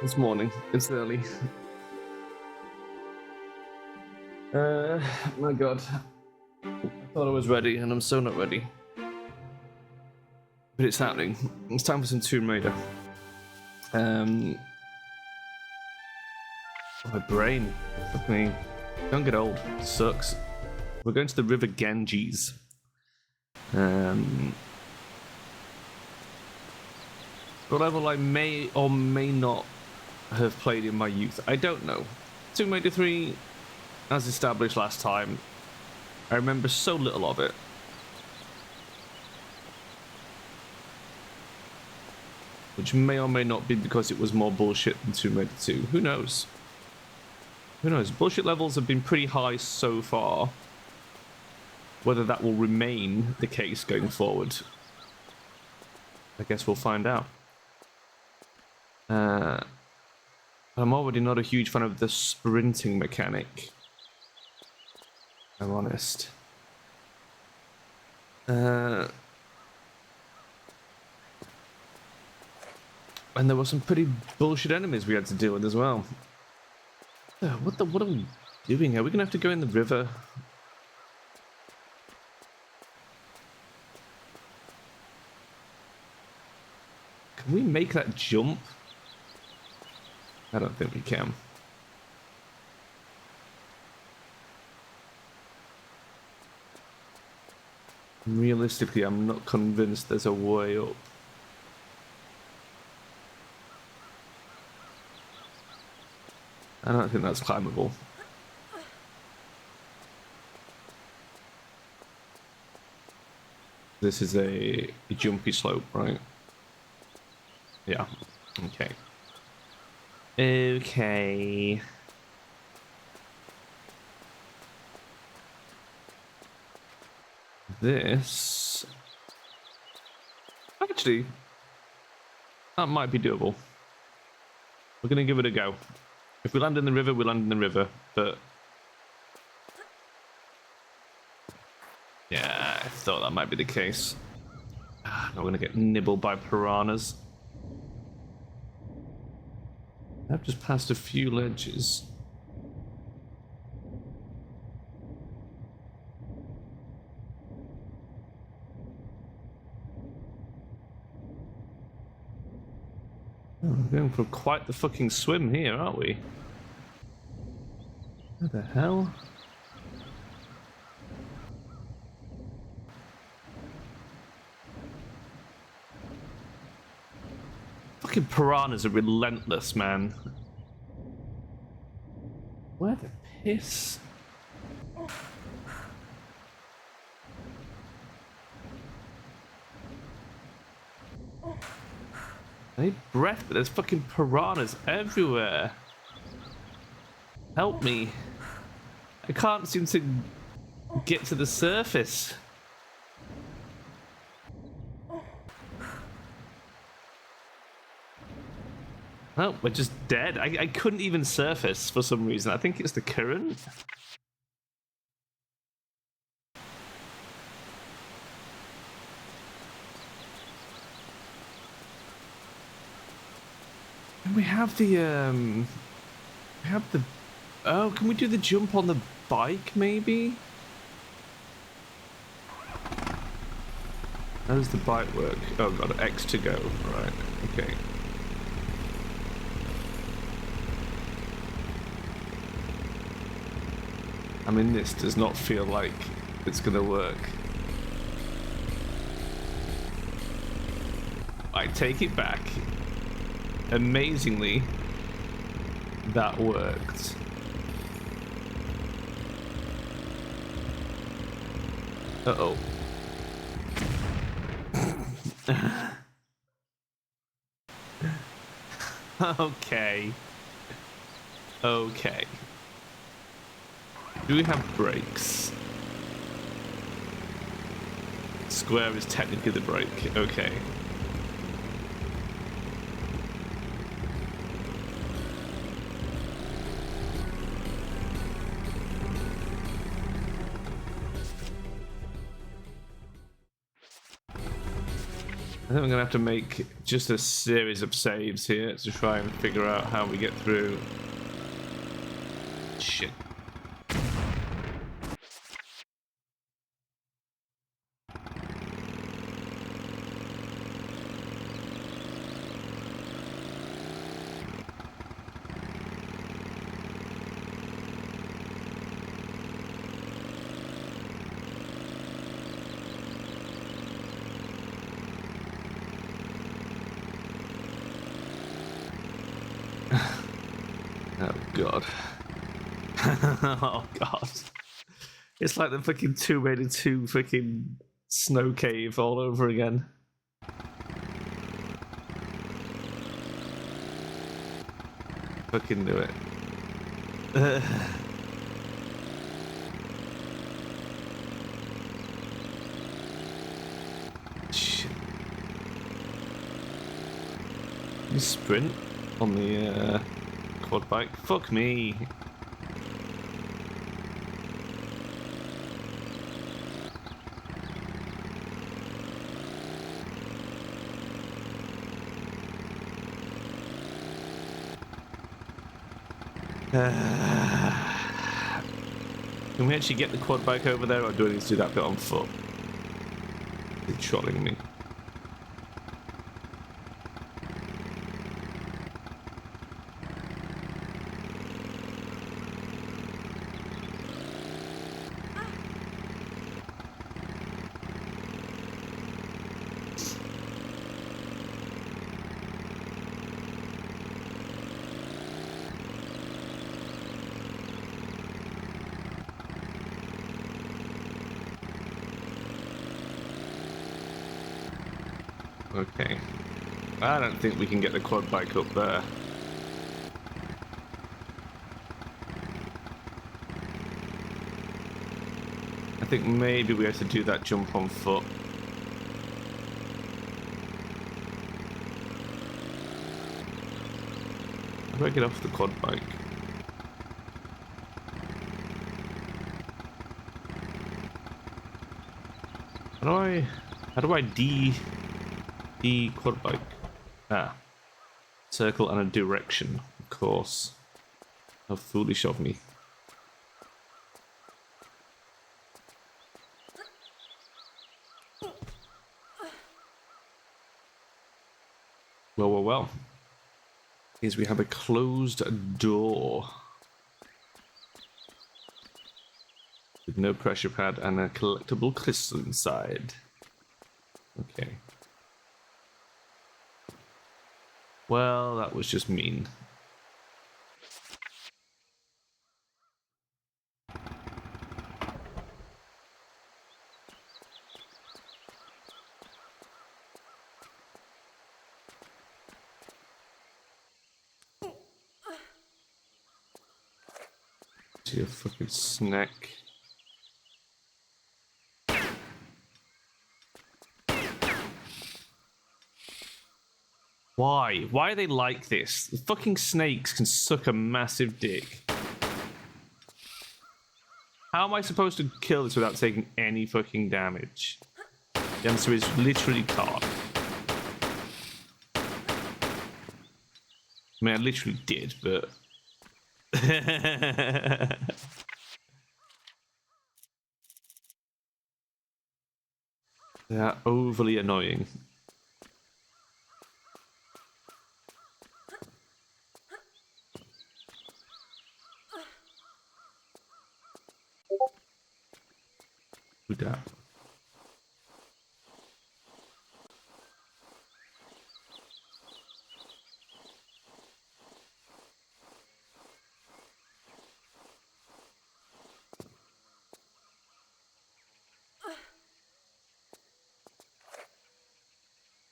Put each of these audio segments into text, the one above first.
It's morning. It's early. My God. I thought I was ready, and I'm so not ready. But it's happening. It's time for some Tomb Raider. My brain. Fuck me. Don't get old. It sucks. We're going to the River Ganges. The level I may or may not have played in my youth. I don't know. Tomb Raider 3, as established last time, I remember so little of it. Which may or may not be because it was more bullshit than Tomb Raider 2. Who knows? Who knows? Bullshit levels have been pretty high so far. Whether that will remain the case going forward, I guess we'll find out. I'm already not a huge fan of the sprinting mechanic. I'm honest. And there were some pretty bullshit enemies we had to deal with as well. What are we doing? Are we gonna have to go in the river? Can we make that jump? I don't think we can. Realistically, I'm not convinced there's a way up. I don't think that's climbable. This is a jumpy slope, right? Yeah. Okay. Okay. This... Actually, that might be doable. We're gonna give it a go. If we land in the river, we land in the river, but... Yeah, I thought that might be the case. Now we're gonna get nibbled by piranhas. I've just passed a few ledges. Oh, we're going for quite the fucking swim here, aren't we? What the hell? Fucking piranhas are relentless, man. Where the piss? I need breath, but there's fucking piranhas everywhere. Help me. I can't seem to get to the surface. Oh, we're just dead. I couldn't even surface for some reason. I think it's the current. And we have the oh, can we do the jump on the bike maybe? How does the bike work? Oh god, X to go. Right, okay. I mean, this does not feel like it's gonna work. I take it back. Amazingly, that worked. Uh-oh. Okay. Okay. Do we have brakes? Square is technically the brake. Okay. I think I'm gonna have to make just a series of saves here to try and figure out how we get through. Shit. Oh god. Oh god. It's like the fucking 2 fucking snow cave all over again. Fucking do it. Shit. You sprint on the quad bike? Fuck me. Can we actually get the quad bike over there, or do I need to do that bit on foot? It's trolling me. Okay. I don't think we can get the quad bike up there. I think maybe we have to do that jump on foot. How do I get off the quad bike? How do I D quad bike? Ah. Circle and a direction, of course. How foolish of me. Well. Is we have a closed door. With no pressure pad and a collectible crystal inside. Okay. Well, that was just mean. See a fucking snack. Why? Why are they like this? The fucking snakes can suck a massive dick. How am I supposed to kill this without taking any fucking damage? The answer is literally can't. I mean, I literally did, but... They are overly annoying. Who dat?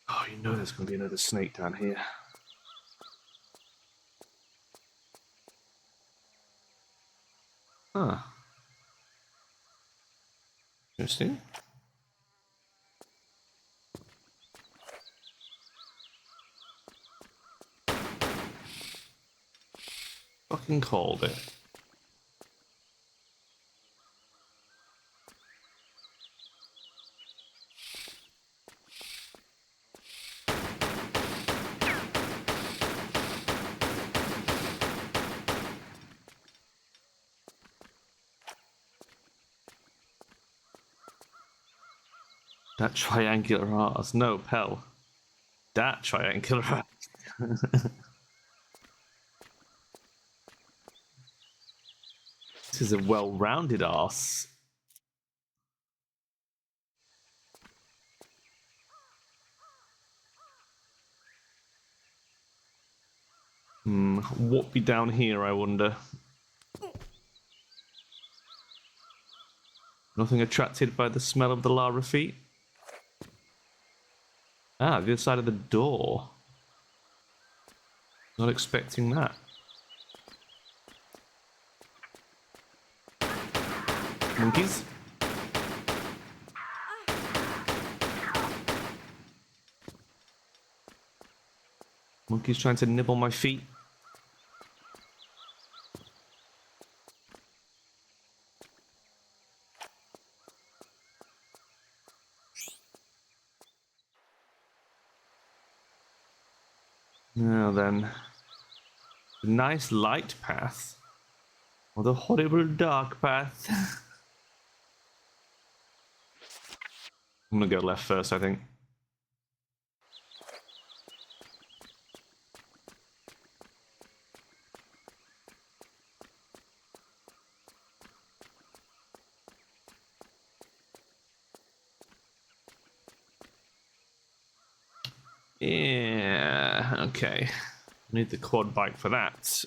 Oh, you know there's going to be another snake down here. Huh. Interesting. Fucking called it. That triangular arse. No, Pell. That triangular arse. This is a well-rounded arse. What be down here, I wonder? Nothing attracted by the smell of the lava feet? Ah, the other side of the door. Not expecting that. Monkeys? Monkeys trying to nibble my feet. Now then. A nice light path. Or the horrible dark path. I'm gonna go left first, I think. Yeah, okay. Need the quad bike for that.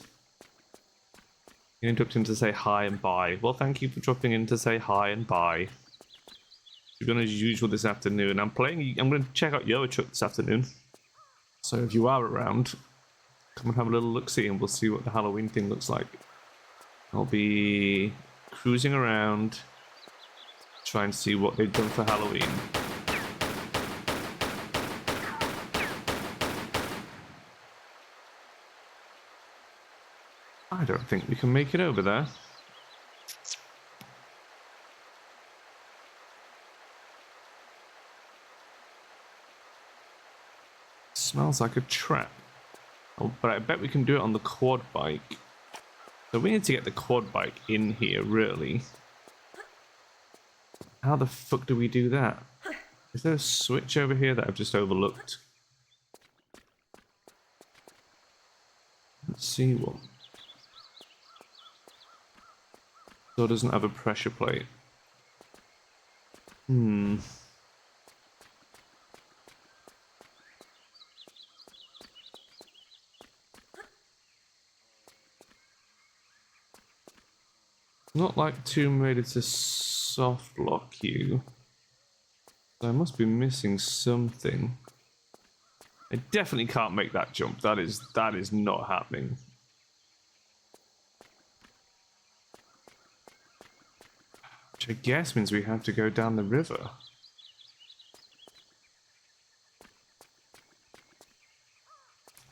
You interrupt him to say hi and bye. Well, thank you for dropping in to say hi and bye. You're going as usual this afternoon. I'm going to check out Yoa Truck this afternoon. So if you are around, come and have a little look-see and we'll see what the Halloween thing looks like. I'll be cruising around, trying to see what they've done for Halloween. I don't think we can make it over there. Smells like a trap. Oh, but I bet we can do it on the quad bike. So we need to get the quad bike in here, really. How the fuck do we do that? Is there a switch over here that I've just overlooked? Let's see what. So it doesn't have a pressure plate. Not like Tomb Raider to soft lock you. So I must be missing something. I definitely can't make that jump. That is not happening. Which I guess means we have to go down the river.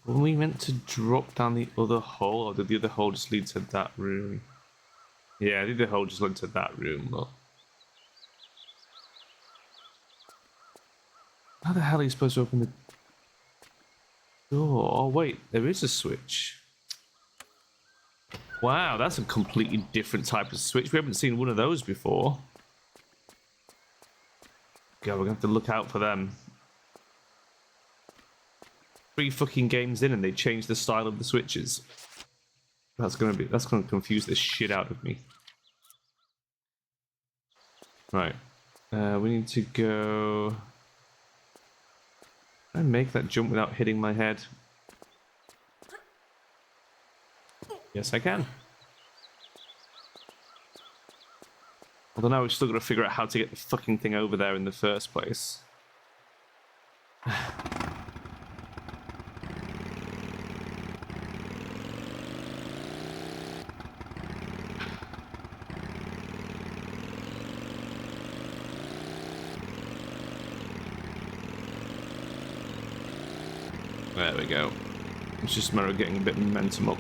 Were we meant to drop down the other hole, or did the other hole just lead to that room? Yeah, I think the hole just led to that room, but... How the hell are you supposed to open the door? Oh wait, there is a switch. Wow, that's a completely different type of switch. We haven't seen one of those before. Okay, we're gonna have to look out for them. 3 fucking games in and they changed the style of the switches. That's gonna confuse the shit out of me. Right. We need to go... Can I make that jump without hitting my head? Yes, I can. Although now we've still got to figure out how to get the fucking thing over there in the first place. There we go. It's just a matter of getting a bit of momentum up.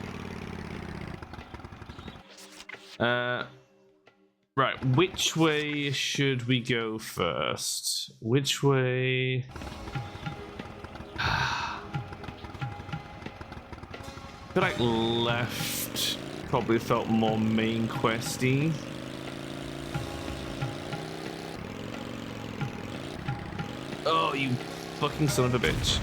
Right, which way should we go first? Which way... I feel like left probably felt more main questy. you fucking son of a bitch.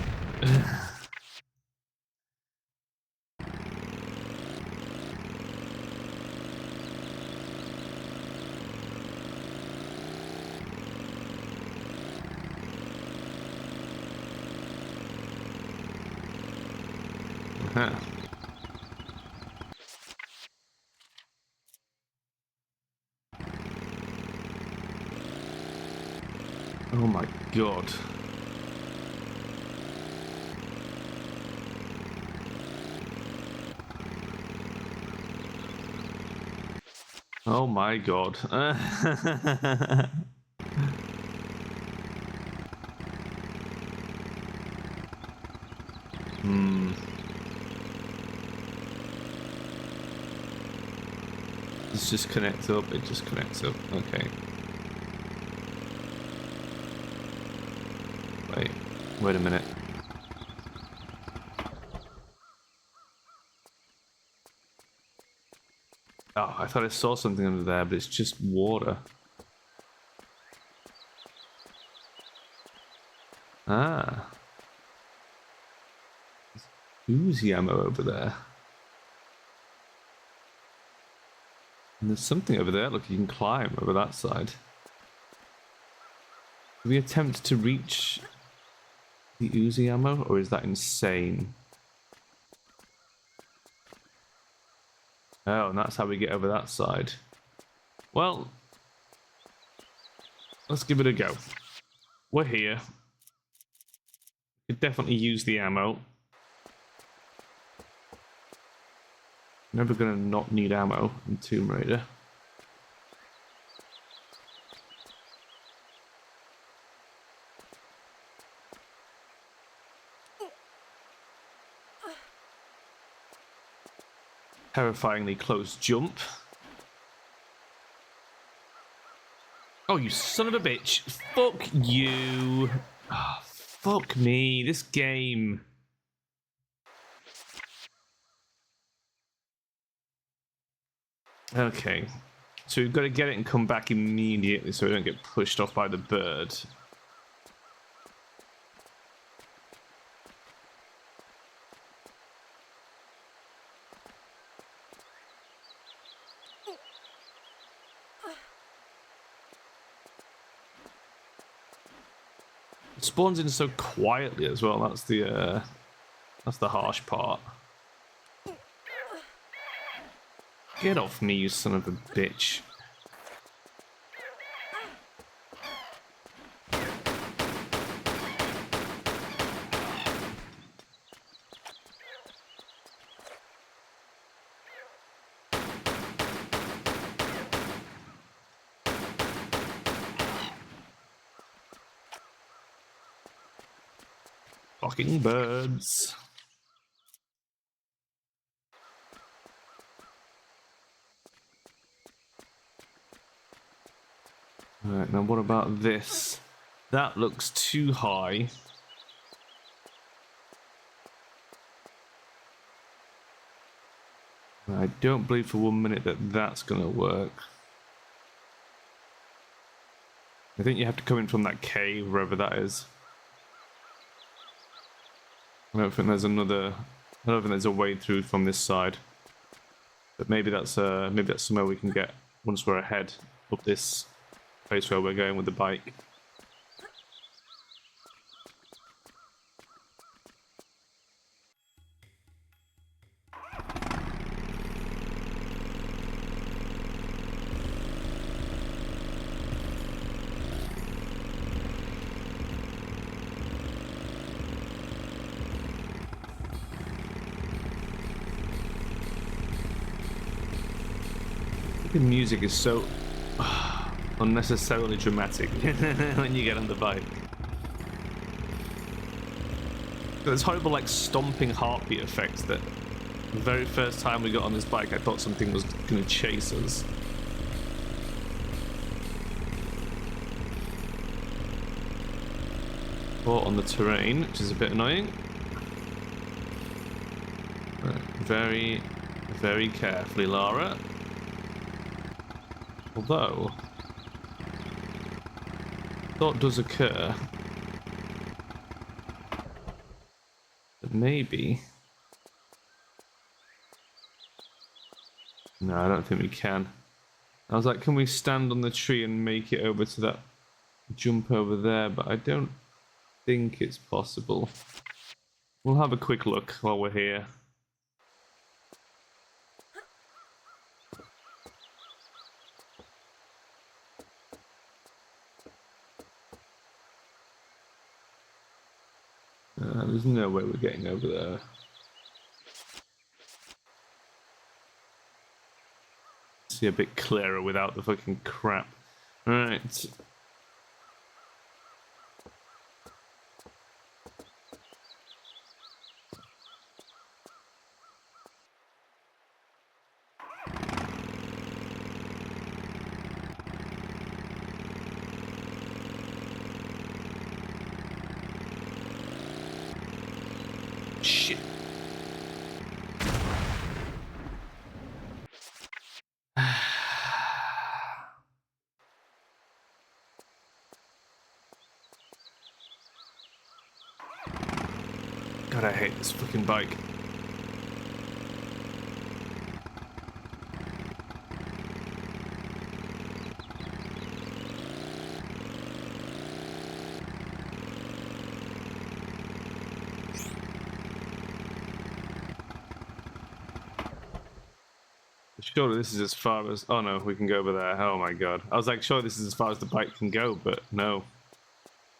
Oh my god. Oh my god. This just connects up, it just connects up. Okay. Wait a minute. Oh, I thought I saw something under there, but it's just water. Ah. There's Uzi ammo over there. And there's something over there. Look, you can climb over that side. Do we attempt to reach the Uzi ammo, or is that insane? Oh, and that's how we get over that side. Well, let's give it a go. We're here. Could definitely use the ammo. Never gonna not need ammo in Tomb Raider. Terrifyingly close jump. Oh, you son of a bitch. Fuck you. Oh, fuck me. This game. Okay. So we've got to get it and come back immediately so we don't get pushed off by the bird. It spawns in so quietly as well. That's the harsh part. Get off me, you son of a bitch. Fucking birds. Alright, now what about this? That looks too high. I don't believe for 1 minute that that's gonna work. I think you have to come in from that cave, wherever that is. I don't think there's a way through from this side. But maybe that's somewhere we can get once we're ahead up this place where we're going with the bike. The music is so unnecessarily dramatic when you get on the bike. There's horrible like stomping heartbeat effects that the very first time we got on this bike I thought something was going to chase us. Caught on the terrain, which is a bit annoying. Right, very, very carefully, Lara. Although, thought does occur maybe. No, I don't think we can. I was like, can we stand on the tree and make it over to that jump over there? But I don't think it's possible. We'll have a quick look while we're here. There's no way we're getting over there. See a bit clearer without the fucking crap. Alright. Shit. God, I hate this fucking bike. Surely this is as far as... Oh no, we can go over there. Oh my god. I was like, sure, this is as far as the bike can go, but no.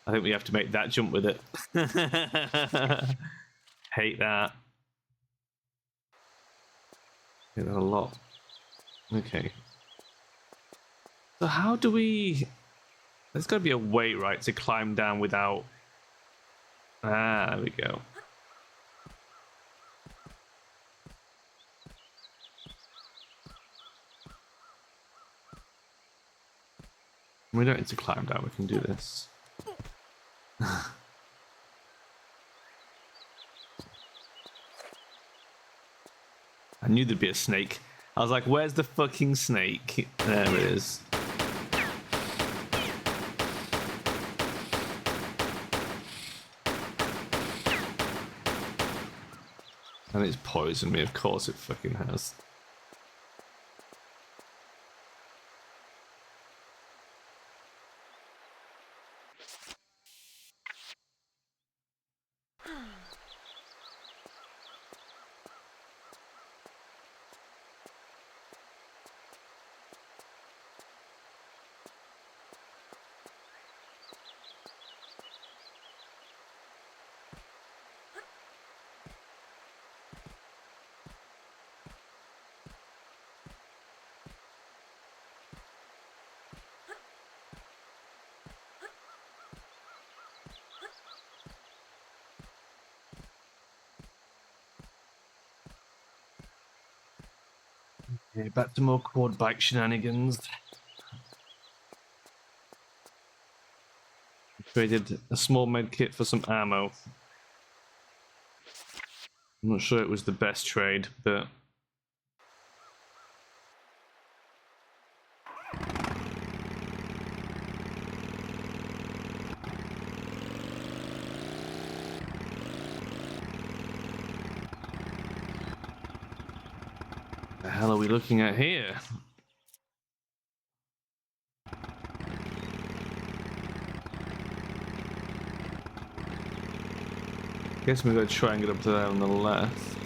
I think we have to make that jump with it. Hate that. Hate that a lot. Okay. So how do we... There's got to be a way, right, to climb down without... Ah, there we go. We don't need to climb down, we can do this. I knew there'd be a snake. I was like, where's the fucking snake? There it is. And it's poisoned me, of course it fucking has. Okay, back to more quad bike shenanigans. Traded a small med kit for some ammo. I'm not sure it was the best trade, but... The hell are we looking at here? Guess we're going to try and get up to there on the left.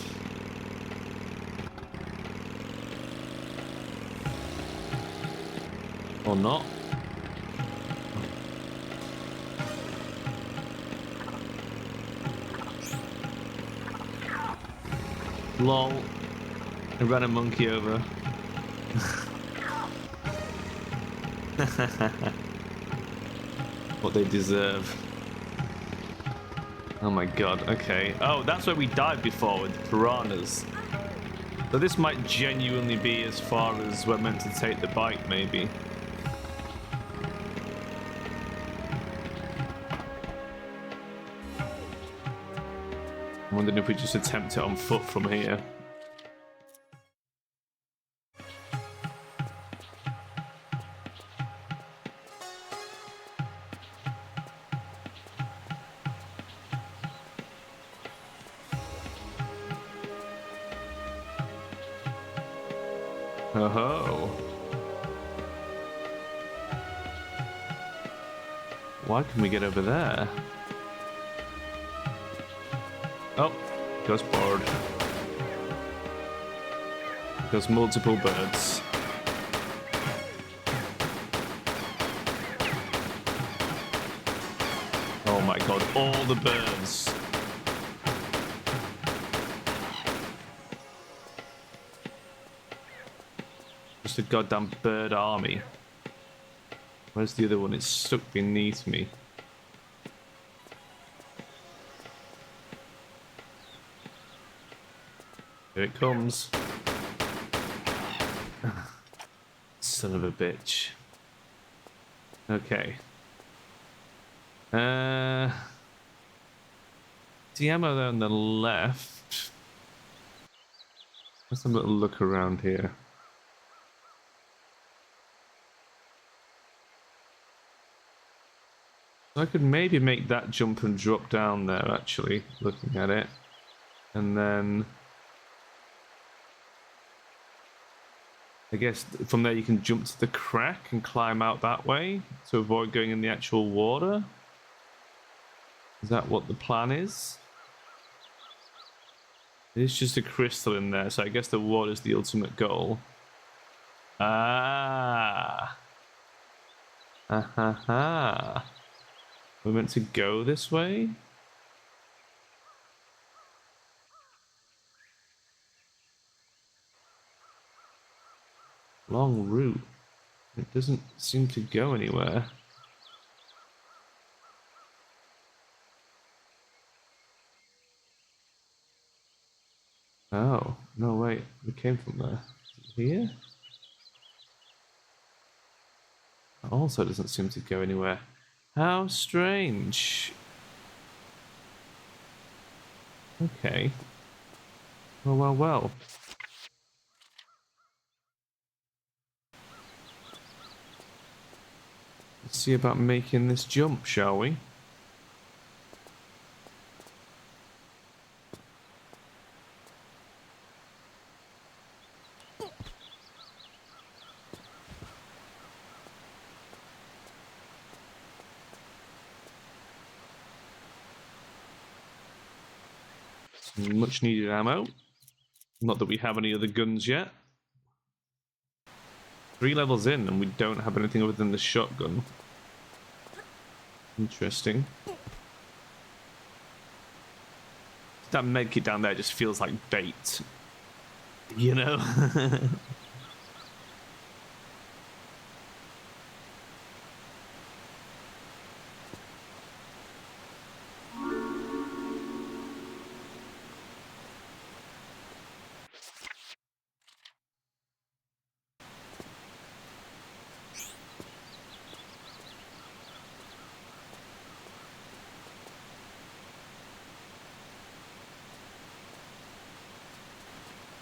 Or not. Lol. I ran a monkey over. What they deserve. Oh my god, okay. Oh, that's where we died before with piranhas. So this might genuinely be as far as we're meant to take the bike, maybe. I'm wondering if we just attempt it on foot from here. Oh. Why can we get over there? Oh, goes bored. Goes multiple birds. Oh my god, all the birds. Just a goddamn bird army. Where's the other one? It's stuck beneath me. Here it comes. Son of a bitch. Okay. The ammo there on the left. Let's have a little look around here. I could maybe make that jump and drop down there, actually, looking at it. And then I guess from there you can jump to the crack and climb out that way to avoid going in the actual water. Is that what the plan is? It's just a crystal in there, so I guess the water is the ultimate goal. Ah. Ha ha ha. We're meant to go this way? Long route. It doesn't seem to go anywhere. Oh, no, wait. We came from there. Here? It also doesn't seem to go anywhere. How strange. Okay. Well, well, well. Let's see about making this jump, shall we? Some much needed ammo. Not that we have any other guns yet. 3 levels in and we don't have anything other than the shotgun. Interesting. That medkit down there just feels like bait. You know?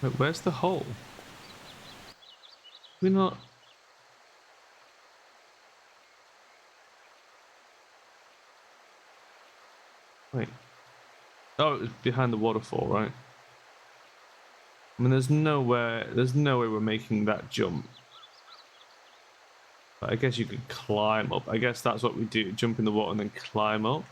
Wait, where's the hole? We're not... Wait. Oh, it was behind the waterfall, right? I mean, there's no way we're making that jump. But I guess you could climb up. I guess that's what we do. Jump in the water and then climb up.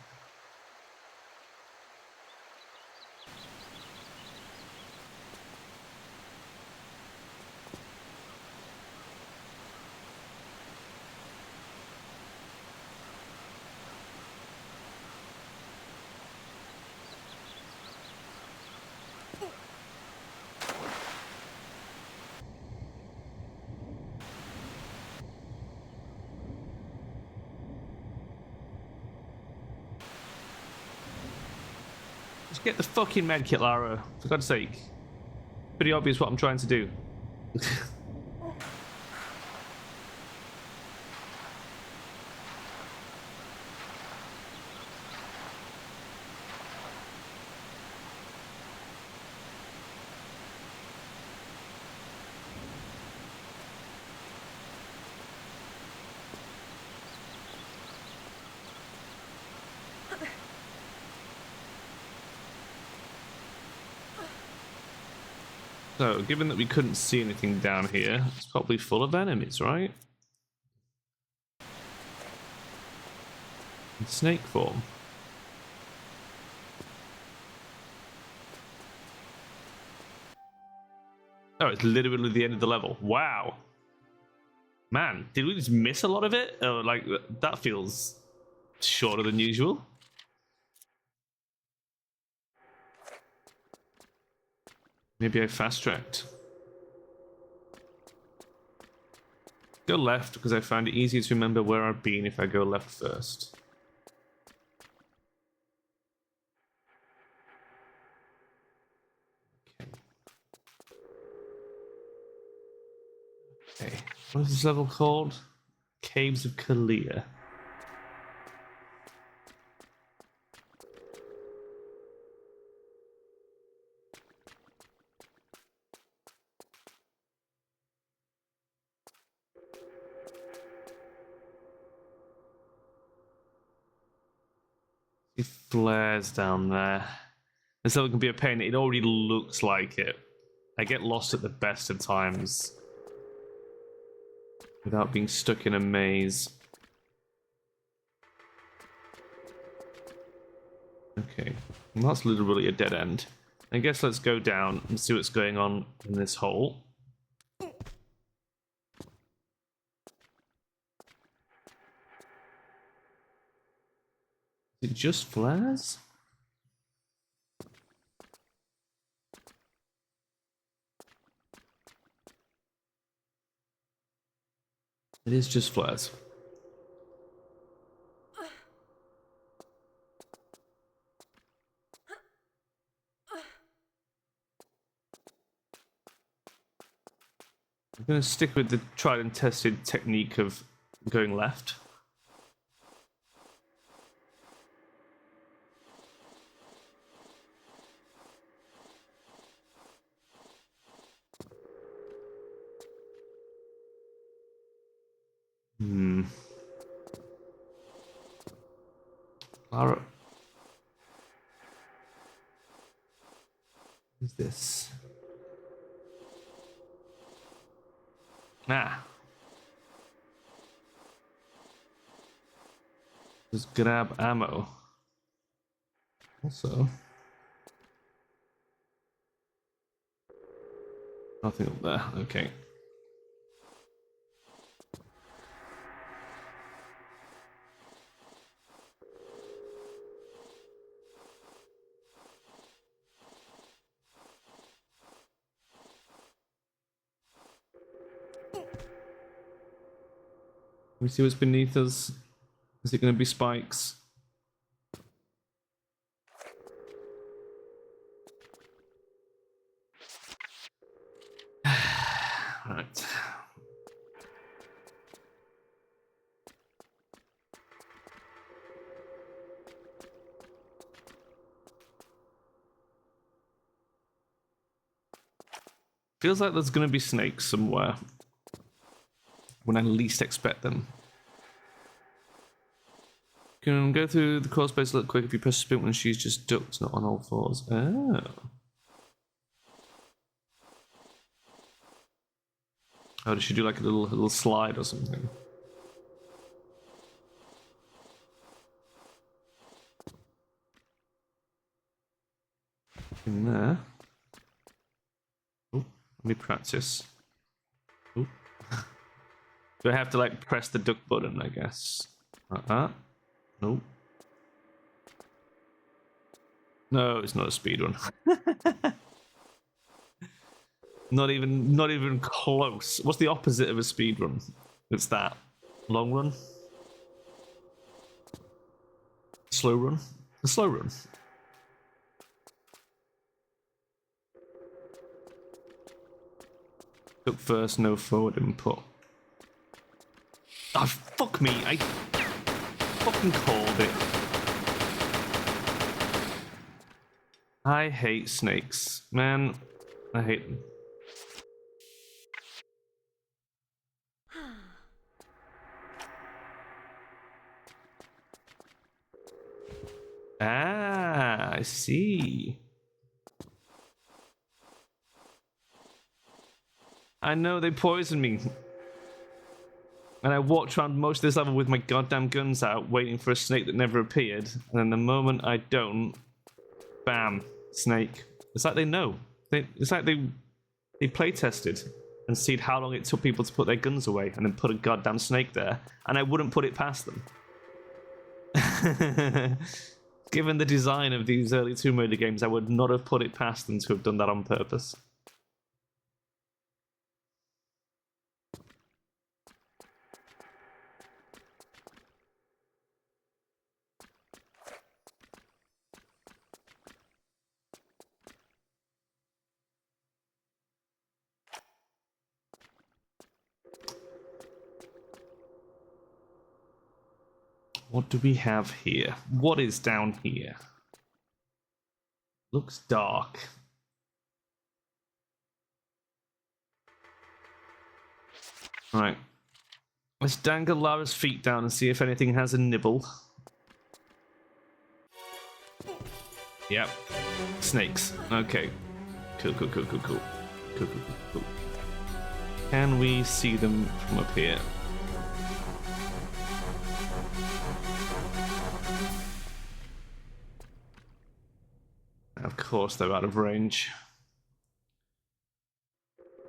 Just get the fucking medkit, Lara. For God's sake. Pretty obvious what I'm trying to do. So, given that we couldn't see anything down here, it's probably full of enemies, right? In snake form. Oh, it's literally the end of the level. Wow. Man, did we just miss a lot of it? Oh, like, that feels shorter than usual. Maybe I fast-tracked. Go left, because I found it easier to remember where I've been if I go left first. Okay. Okay. What is this level called? Caves of Kaliya. See flares down there. And so it can be a pain. It already looks like it. I get lost at the best of times without being stuck in a maze. Okay, well, that's literally a dead end. I guess let's go down and see what's going on in this hole. Is it just flares? It is just flares. I'm going to stick with the tried and tested technique of going left. Alright. What is this? Ah. Just grab ammo. Also. Nothing up there. Okay. Let me see what's beneath us. Is it going to be spikes? Right. Feels like there's going to be snakes somewhere when I least expect them. Can go through the crawl space a little quick if you press sprint when she's just ducked, not on all fours. Oh. Oh, does she do like a little slide or something? In there. Oh, let me practice. Oh. Do I have to like press the duck button, I guess? Nope. No, it's not a speed run. not even close. What's the opposite of a speed run? It's that. Long run? Slow run? A slow run. Duck first, no forward input. Oh, fuck me. I fucking called it. I hate snakes. Man, I hate them. Ah, I see. I know they poisoned me. And I walked around most of this level with my goddamn guns out, waiting for a snake that never appeared. And then the moment I don't, bam, snake. It's like they know. It's like they play tested and seen how long it took people to put their guns away and then put a goddamn snake there. And I wouldn't put it past them. Given the design of these early Tomb Raider games, I would not have put it past them to have done that on purpose. What do we have here? What is down here? Looks dark. Right. Let's dangle Lara's feet down and see if anything has a nibble. Yep. Snakes. Okay. Cool. Cool. Can we see them from up here? Of course they're out of range.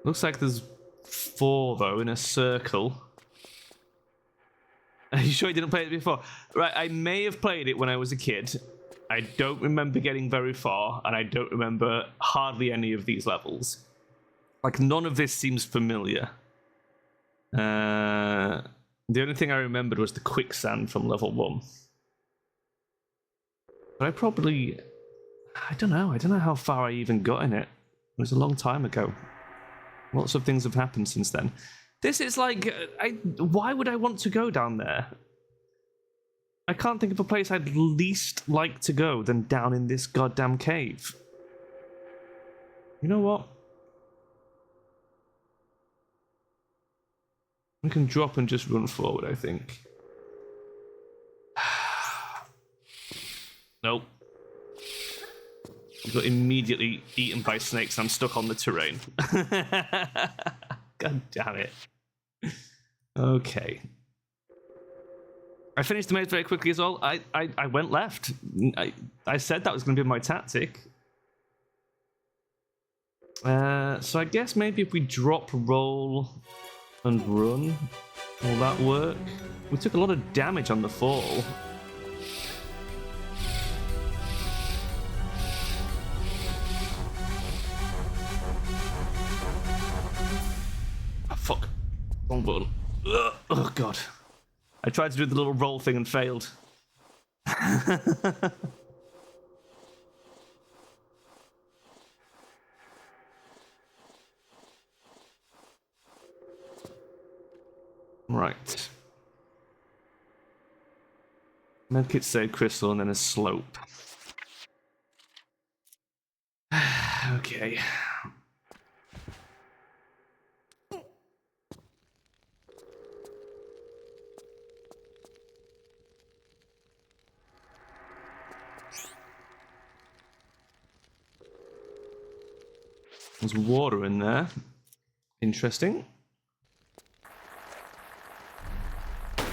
Looks like there's 4 though in a circle. Are you sure you didn't play it before? Right, I may have played it when I was a kid. I don't remember getting very far, and I don't remember hardly any of these levels. Like, none of this seems familiar. The only thing I remembered was the quicksand from level 1. But I don't know how far I even got in it. It was a long time ago. Lots of things have happened since then. This is like, why would I want to go down there? I can't think of a place I'd least like to go than down in this goddamn cave. You know what? We can drop and just run forward, I think. Nope. I got immediately eaten by snakes. I'm stuck on the terrain. God damn it. Okay. I finished the maze very quickly as well. I went left. I said that was going to be my tactic. So I guess maybe if we drop, roll, and run, will that work? We took a lot of damage on the fall. Fuck. Wrong button. Ugh. Oh, God. I tried to do the little roll thing and failed. Right. Medkit save crystal and then a slope. Okay. There's water in there. Interesting.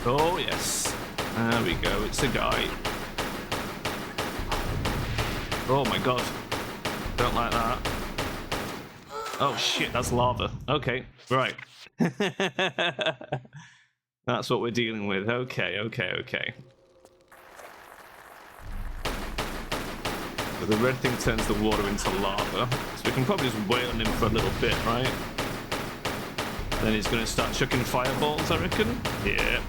Oh, yes. There we go. It's a guy. Oh, my God. Don't like that. Oh, shit. That's lava. Okay. Right. That's what we're dealing with. Okay. So the red thing turns the water into lava. So we can probably just wait on him for a little bit, right? Then he's going to start chucking fireballs, I reckon. Yeah.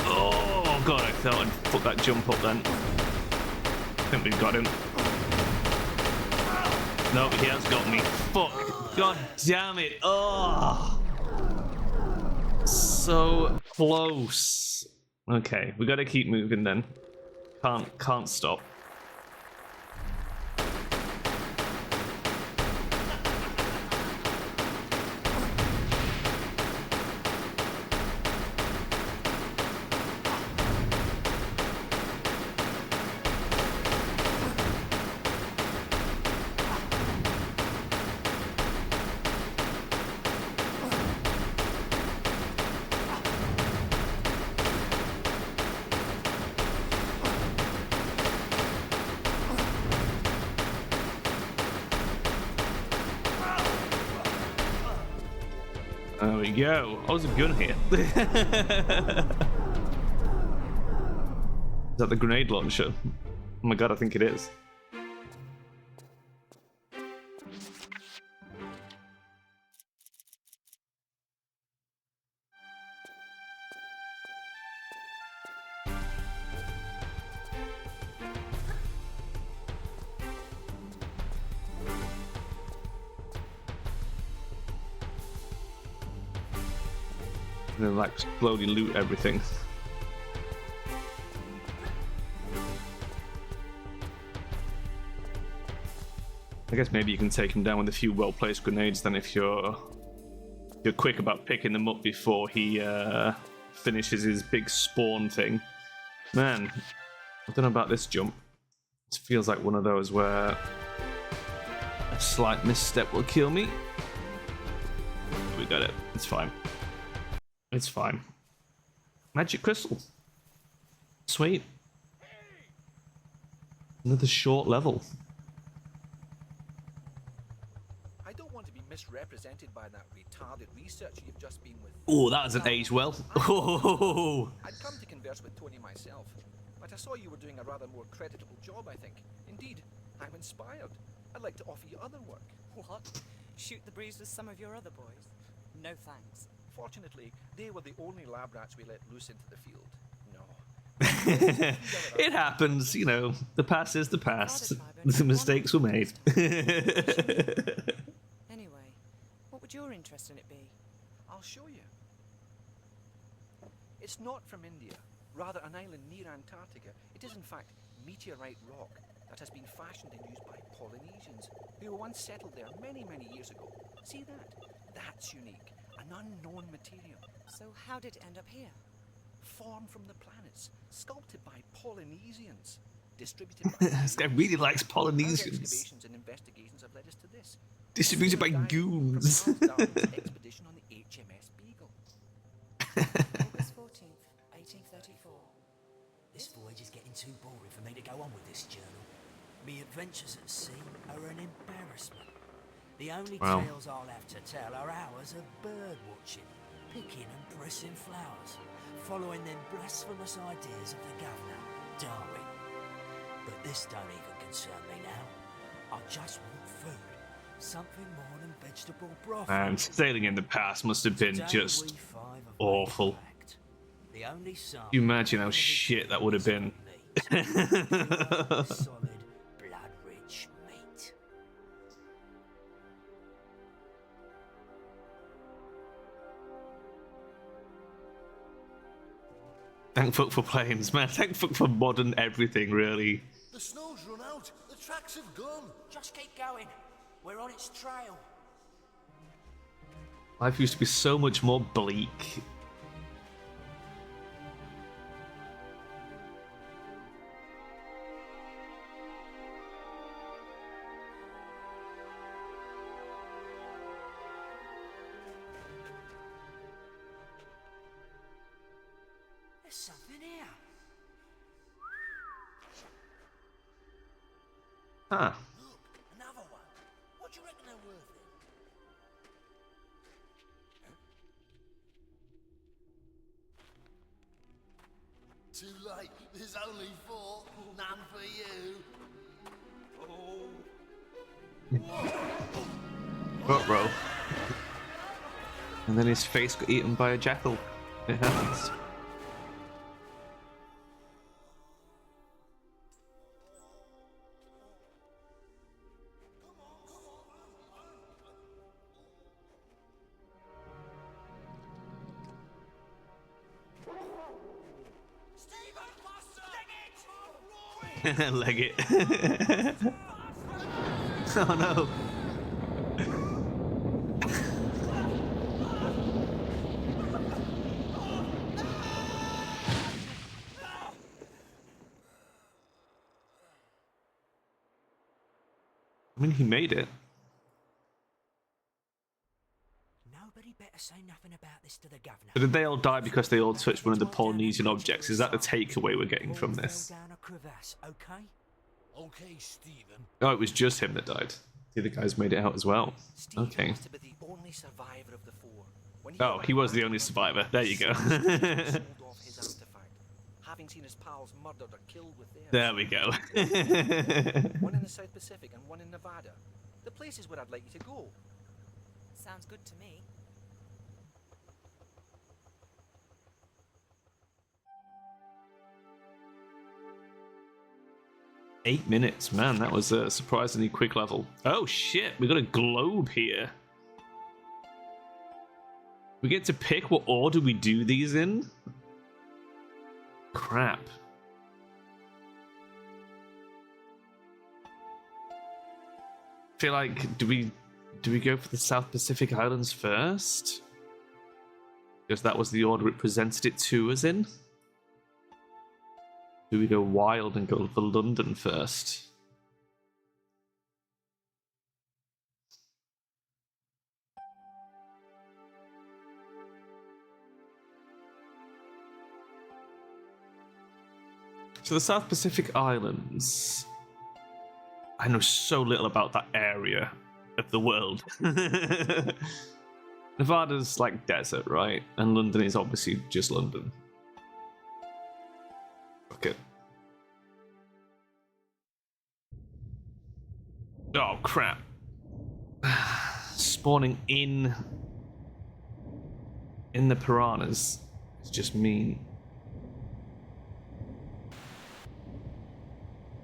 Oh, God, I thought I'd put that jump up then. I think we've got him. No, he has got me. Fuck. God damn it. Oh. So close. Okay, we gotta keep moving then. Can't stop. There we go. Oh, there's a gun here. Is that the grenade launcher? Oh my god, I think it is. And then, like, slowly loot everything. I guess maybe you can take him down with a few well-placed grenades then if you're quick about picking them up before he finishes his big spawn thing. Man, I don't know about this jump. It feels like one of those where a slight misstep will kill me. We got it. It's fine. It's fine. Magic crystal. Sweet. Another short level. I don't want to be misrepresented by that retarded researcher you've just been with. Oh, that hasn't aged well. Oh. I'd come to converse with Tony myself, but I saw you were doing a rather more creditable job, I think. Indeed, I'm inspired. I'd like to offer you other work. What? Shoot the breeze with some of your other boys? No thanks. Fortunately, they were the only lab rats we let loose into the field. No. It happens, you know. The past is the past. The mistakes were made. Anyway, what would your interest in it be? I'll show you. It's not from India, rather an island near Antarctica. It is in fact meteorite rock that has been fashioned and used by Polynesians who were once settled there many, many years ago. See that? That's unique. An unknown material. So how did it end up here? Formed from the planets, sculpted by Polynesians, distributed by... This guy really likes Polynesians. Excavations and investigations have led us to this. Distributed by goons. Expedition on the HMS Beagle. August 14th, 1834. This voyage is getting too boring for me to go on with this journal. Me adventures at sea are an embarrassment. The only tales I'll have to tell are hours of bird watching, picking and pressing flowers, following them blasphemous ideas of the governor, Darwin. But this don't even concern me now. I just want food. Something more than vegetable broth. And sailing in the past must have been just awful. The only you imagine how shit that would have been. Solid, blood-rich meat. Thank fuck for planes, man. Thank fuck for modern everything, really. The snow's run out. The tracks have gone. Just keep going. We're on its trail. Life used to be so much more bleak. There's something here. Huh. Look, another one. What do you reckon they're worth then? Too late. There's only 4. None for you. Bro. And then his face got eaten by a jackal. It happens. Leg it. Oh no. I mean, he made it. Nobody better say nothing about this to the governor. So did they all die because they all touched one of the Polynesian objects? Is that the takeaway we're getting from this? Down a crevasse, okay? Okay, Stephen. Oh, it was just him that died. The other guys made it out as well. Stephen Okay. was to be the only survivor of the 4. When Oh, he was the only survivor. There you go. sold off his artifact, having seen his pals murdered or killed with theirs. There we go. One in the South Pacific and one in Nevada. The places where I'd like you to go. Sounds good to me. Eight minutes, man. That was a surprisingly quick level. Oh shit, we got a globe here. We get to pick what order we do these in. Crap. I feel like do we go for the South Pacific Islands first? Because that was the order it presented it to us in. Do we go wild and go for London first? So the South Pacific Islands. I know so little about that area of the world. Nevada's like desert, right? And London is obviously just London. Okay. Oh crap. Spawning in the piranhas is just mean.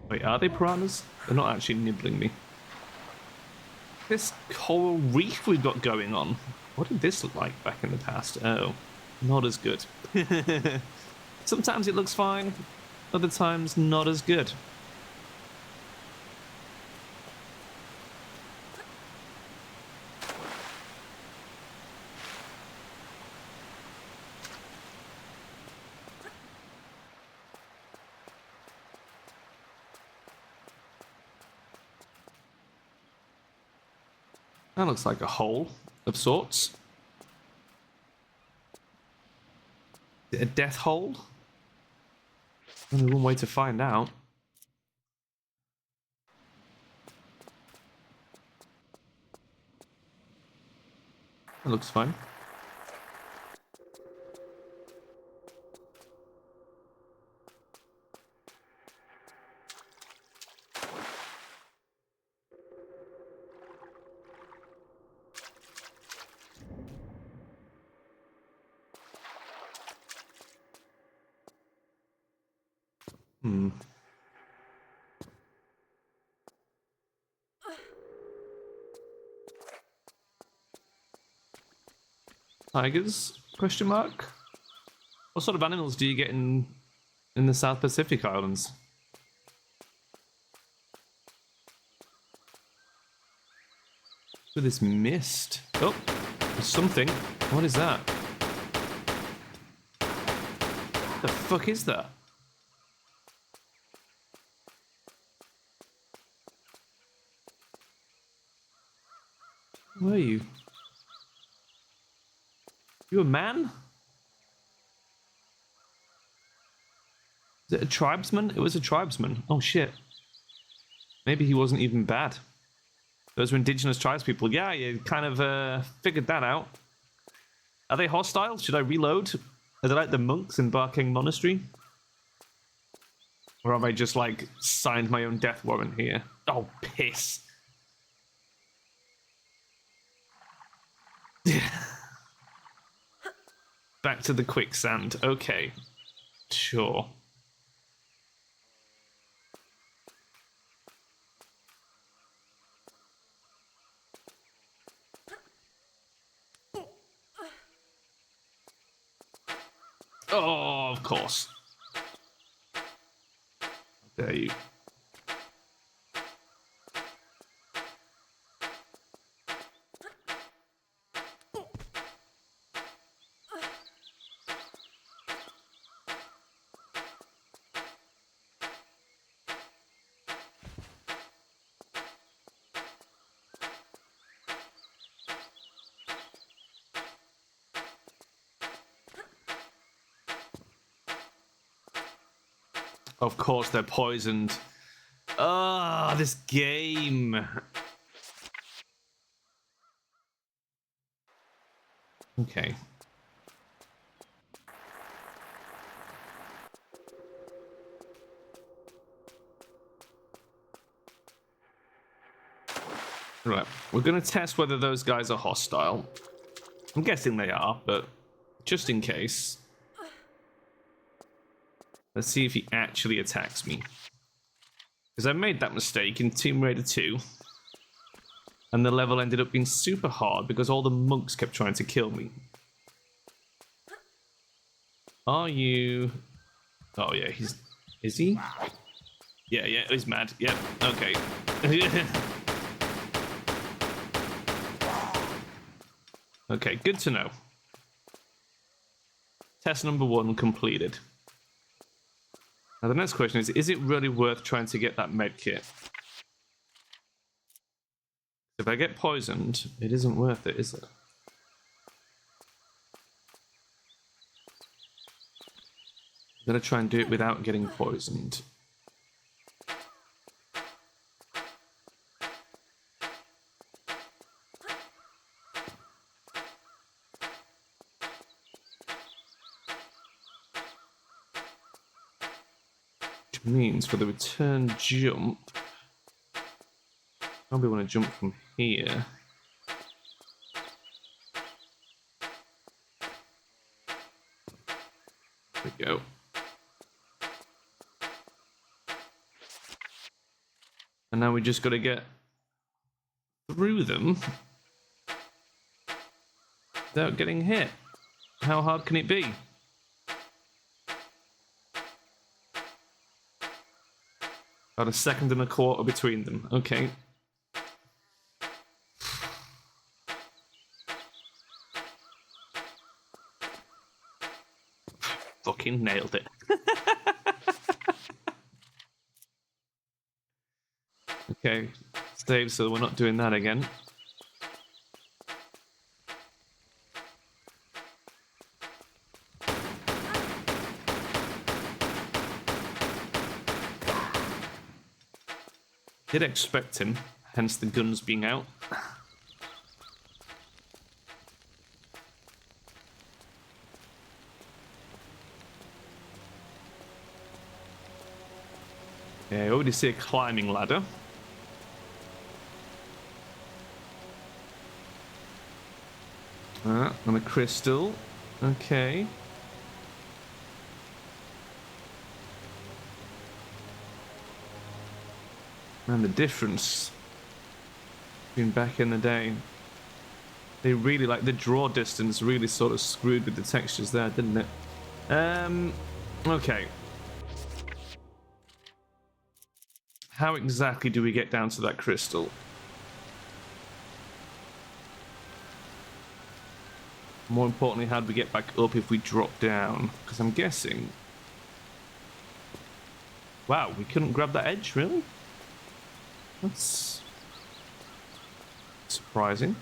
Wait, are they piranhas? They're not actually nibbling me. This coral reef we've got going on. What did this look like back in the past? Oh, not as good. Sometimes it looks fine, other times not as good. That looks like a hole of sorts. Is it a death hole? Only one way to find out. That looks fine. Tigers? Question mark? What sort of animals do you get in the South Pacific Islands? With this mist. Oh, there's something. What is that? The fuck is that? Where are you? You a man? Is it a tribesman? It was a tribesman. Oh shit. Maybe he wasn't even bad. Those were indigenous tribespeople. Yeah, you kind of figured that out. Are they hostile? Should I reload? Are they like the monks in Barking Monastery? Or have I just like signed my own death warrant here? Oh, piss. Back to the quicksand. Okay. Sure. Oh, of course. There you. Of course they're poisoned. Ah, this game. Okay. Right, we're going to test whether those guys are hostile. I'm guessing they are, but just in case. Let's see if he actually attacks me. Because I made that mistake in Tomb Raider 2. And the level ended up being super hard because all the monks kept trying to kill me. Are you... Oh yeah, he's... Is he? Yeah, he's mad. Yep, okay. Okay, good to know. Test number 1 completed. Now the next question is it really worth trying to get that med kit? If I get poisoned, it isn't worth it, is it? I'm gonna try and do it without getting poisoned. Which means for the return jump, probably want to jump from here. There we go. And now we just got to get through them without getting hit. How hard can it be? About a second and a quarter between them. Okay. Fucking nailed it. Okay, save so we're not doing that again. Did expect him, hence the guns being out. Yeah, I already see a climbing ladder. And a crystal. Okay. And the difference between back in the day. They really, like, the draw distance really sort of screwed with the textures there, didn't it? Okay. How exactly do we get down to that crystal? More importantly, how do we get back up if we drop down? Because I'm guessing... Wow, we couldn't grab that edge, really? That's... surprising.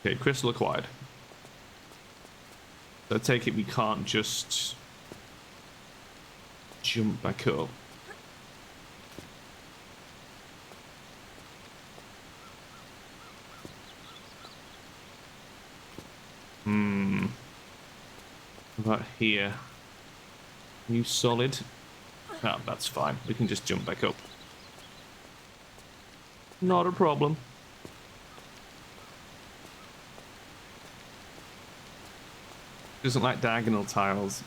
Okay, crystal acquired. So I take it we can't just... jump back up. What about here? You solid? Oh, that's fine. We can just jump back up. Not a problem. Doesn't like diagonal tiles.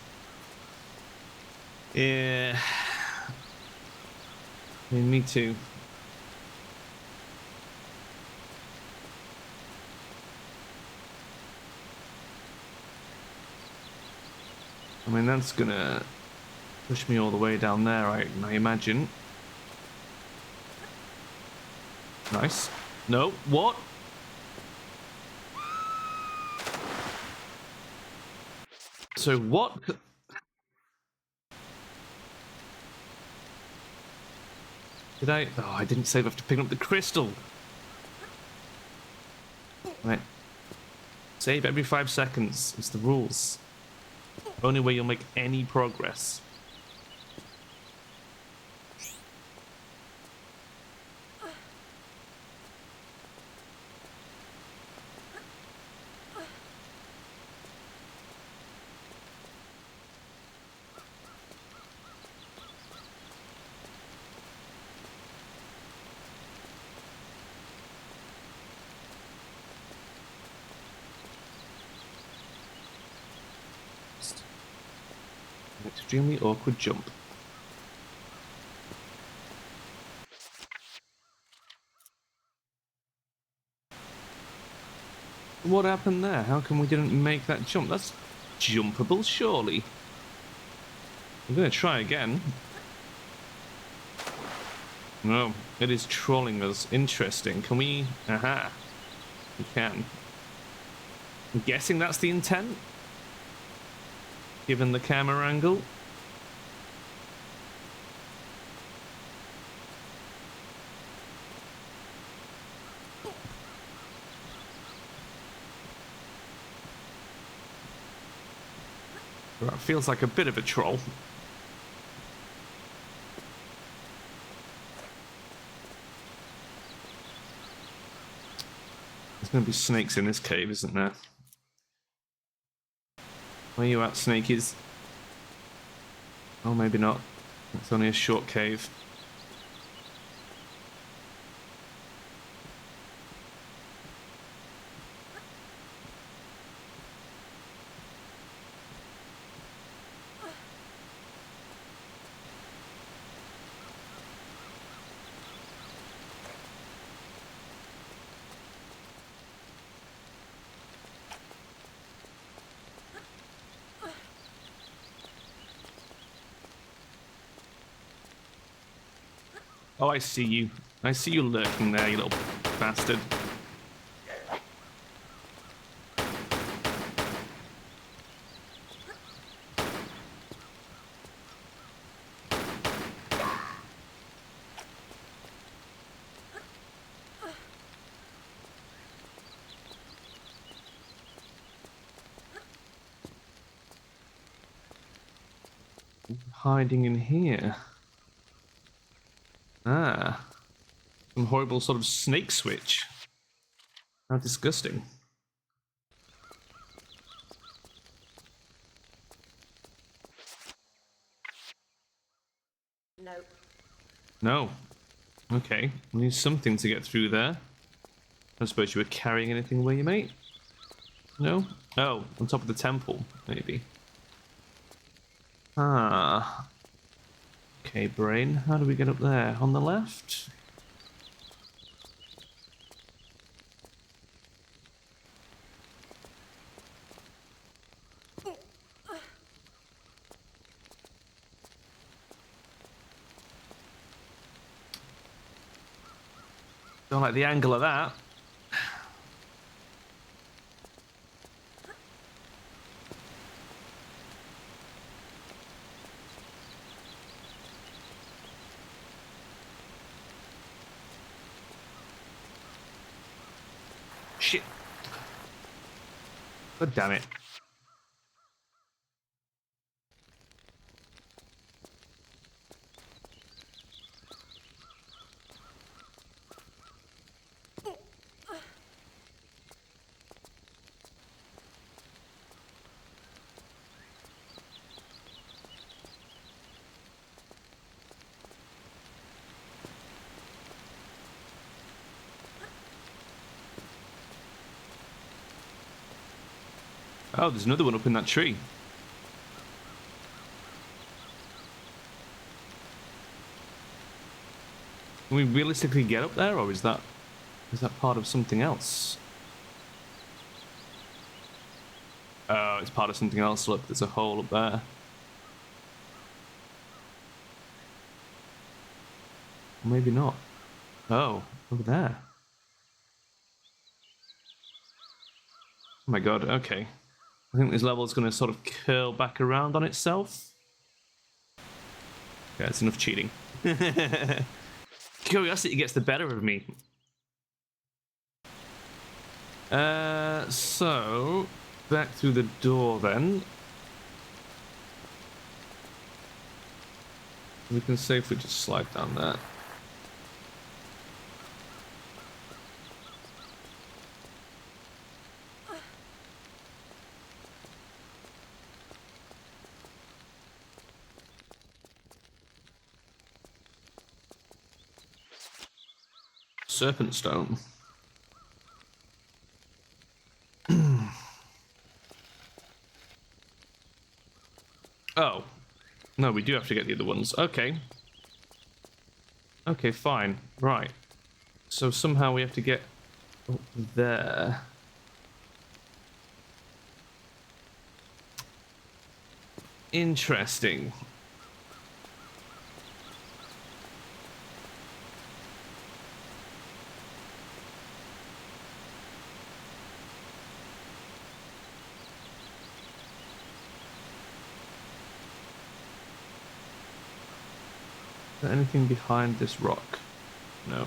Yeah. I mean, me too. I mean, that's gonna push me all the way down there, I imagine. Nice. No, what? So what? Did I? Oh, I didn't save after picking up the crystal. Right. Save every 5 seconds. It's the rules. Only way you'll make any progress. Extremely awkward jump. What happened there? How come we didn't make that jump? That's jumpable, surely. I'm going to try again. No, it is trolling us. Interesting. Can we... Aha. We can. I'm guessing that's the intent? Given the camera angle? That feels like a bit of a troll. There's going to be snakes in this cave, isn't there? Where you at, snakies? Oh, maybe not. It's only a short cave. Oh, I see you. I see you lurking there, you little bastard. Hiding in here. Ah. Some horrible sort of snake switch. How disgusting. No. No. Okay. We need something to get through there. I don't suppose you were carrying anything, were you, mate? No? Oh, on top of the temple, maybe. Ah. Okay, brain. How do we get up there? On the left? Don't like the angle of that. Shit. God damn it. Oh, there's another one up in that tree. Can we realistically get up there, or is that part of something else? Oh, it's part of something else. Look, there's a hole up there. Or maybe not. Oh, over there. Oh my god, okay. I think this level is going to sort of curl back around on itself. Yeah, it's enough cheating. Curiosity gets the better of me. So back through the door then. We can safely just slide down there. Serpent stone. Oh, No, we do have to get the other ones. Okay. Okay, fine. Right. So somehow we have to get up there. Interesting. Is there anything behind this rock? No.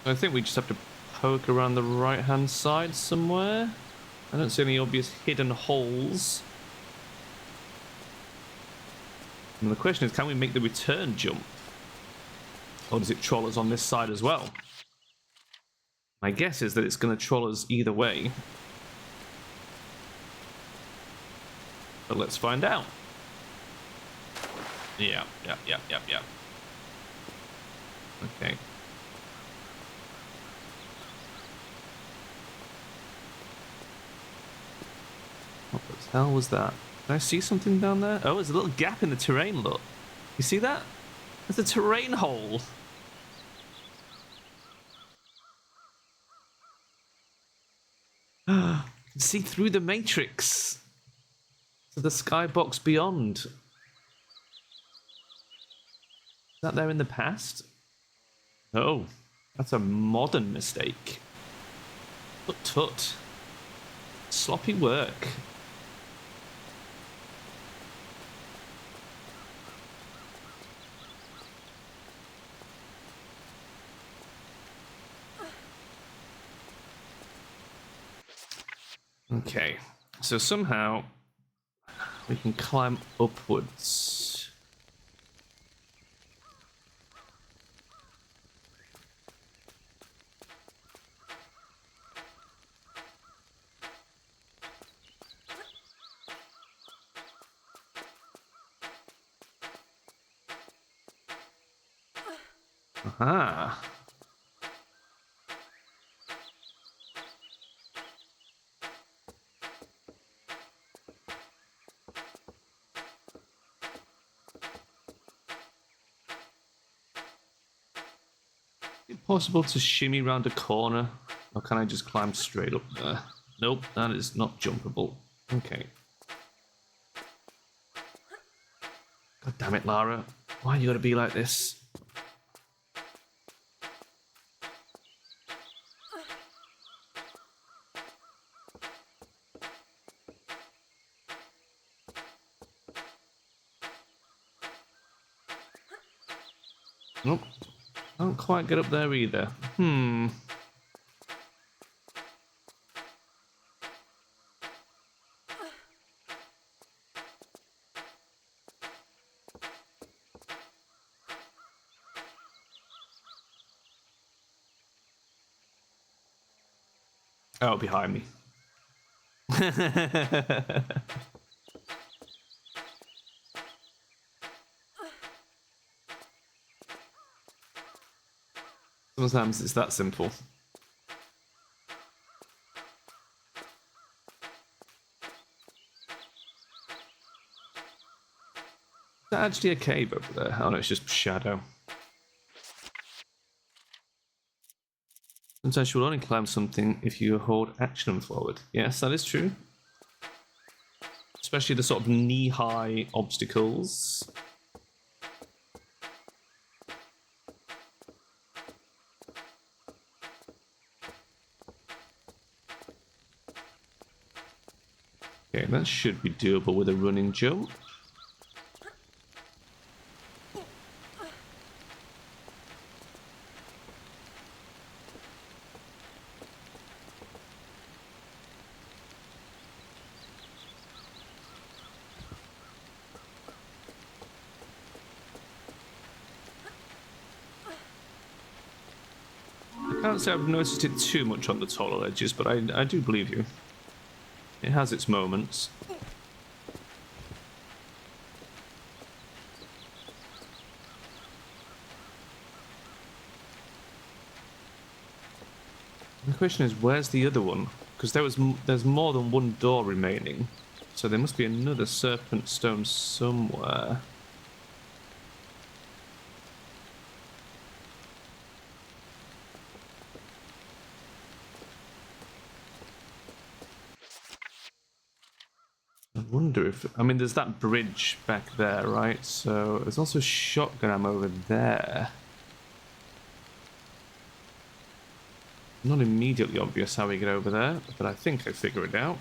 I think we just have to poke around the right-hand side somewhere. I don't see any obvious hidden holes. And the question is, can we make the return jump? Or does it troll us on this side as well? My guess is that it's going to troll us either way. But let's find out. Yeah. Okay. What the hell was that? Did I see something down there? Oh, there's a little gap in the terrain, look. You see that? There's a terrain hole. You can see through the matrix to the skybox beyond. Is that there in the past? Oh, that's a modern mistake. Tut tut. Sloppy work. Okay, so somehow we can climb upwards. Aha. Is it possible to shimmy round a corner? Or can I just climb straight up there? Nope, that is not jumpable. Okay. God damn it, Lara. Why you gotta be like this? Nope. I don't quite get up there either. Oh, behind me. Sometimes it's that simple. Is that actually a cave over there? Oh no, it's just shadow. Sometimes you'll only climb something if you hold action forward. Yes, that is true. Especially the sort of knee-high obstacles. Okay, that should be doable with a running jump. I can't say I've noticed it too much on the taller edges, but I do believe you. It has its moments. The question is, where's the other one? Because there's more than one door remaining. So there must be another serpent stone somewhere. I wonder if... I mean, there's that bridge back there, right? So there's also shotgun ammo over there. Not immediately obvious how we get over there, but I think I figure it out.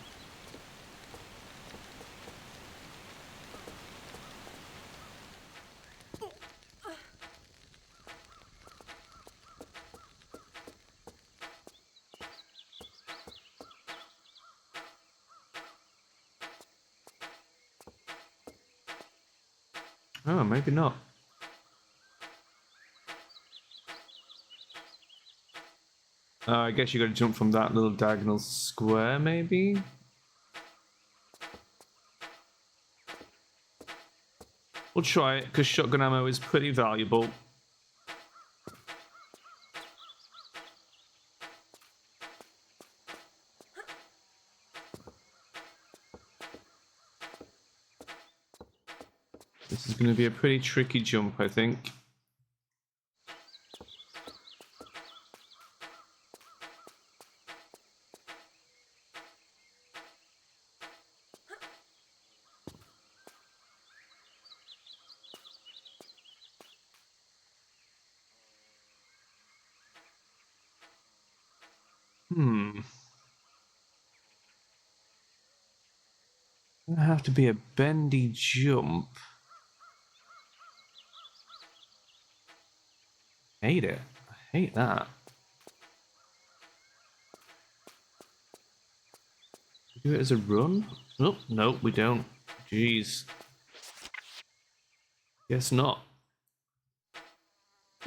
Oh, maybe not. I guess you gotta jump from that little diagonal square, maybe? We'll try it, because shotgun ammo is pretty valuable. This is going to be a pretty tricky jump, I think. Gonna have to be a bendy jump. Hate it. I hate that. Do it as a run? Oh, no, we don't. Jeez. Guess not.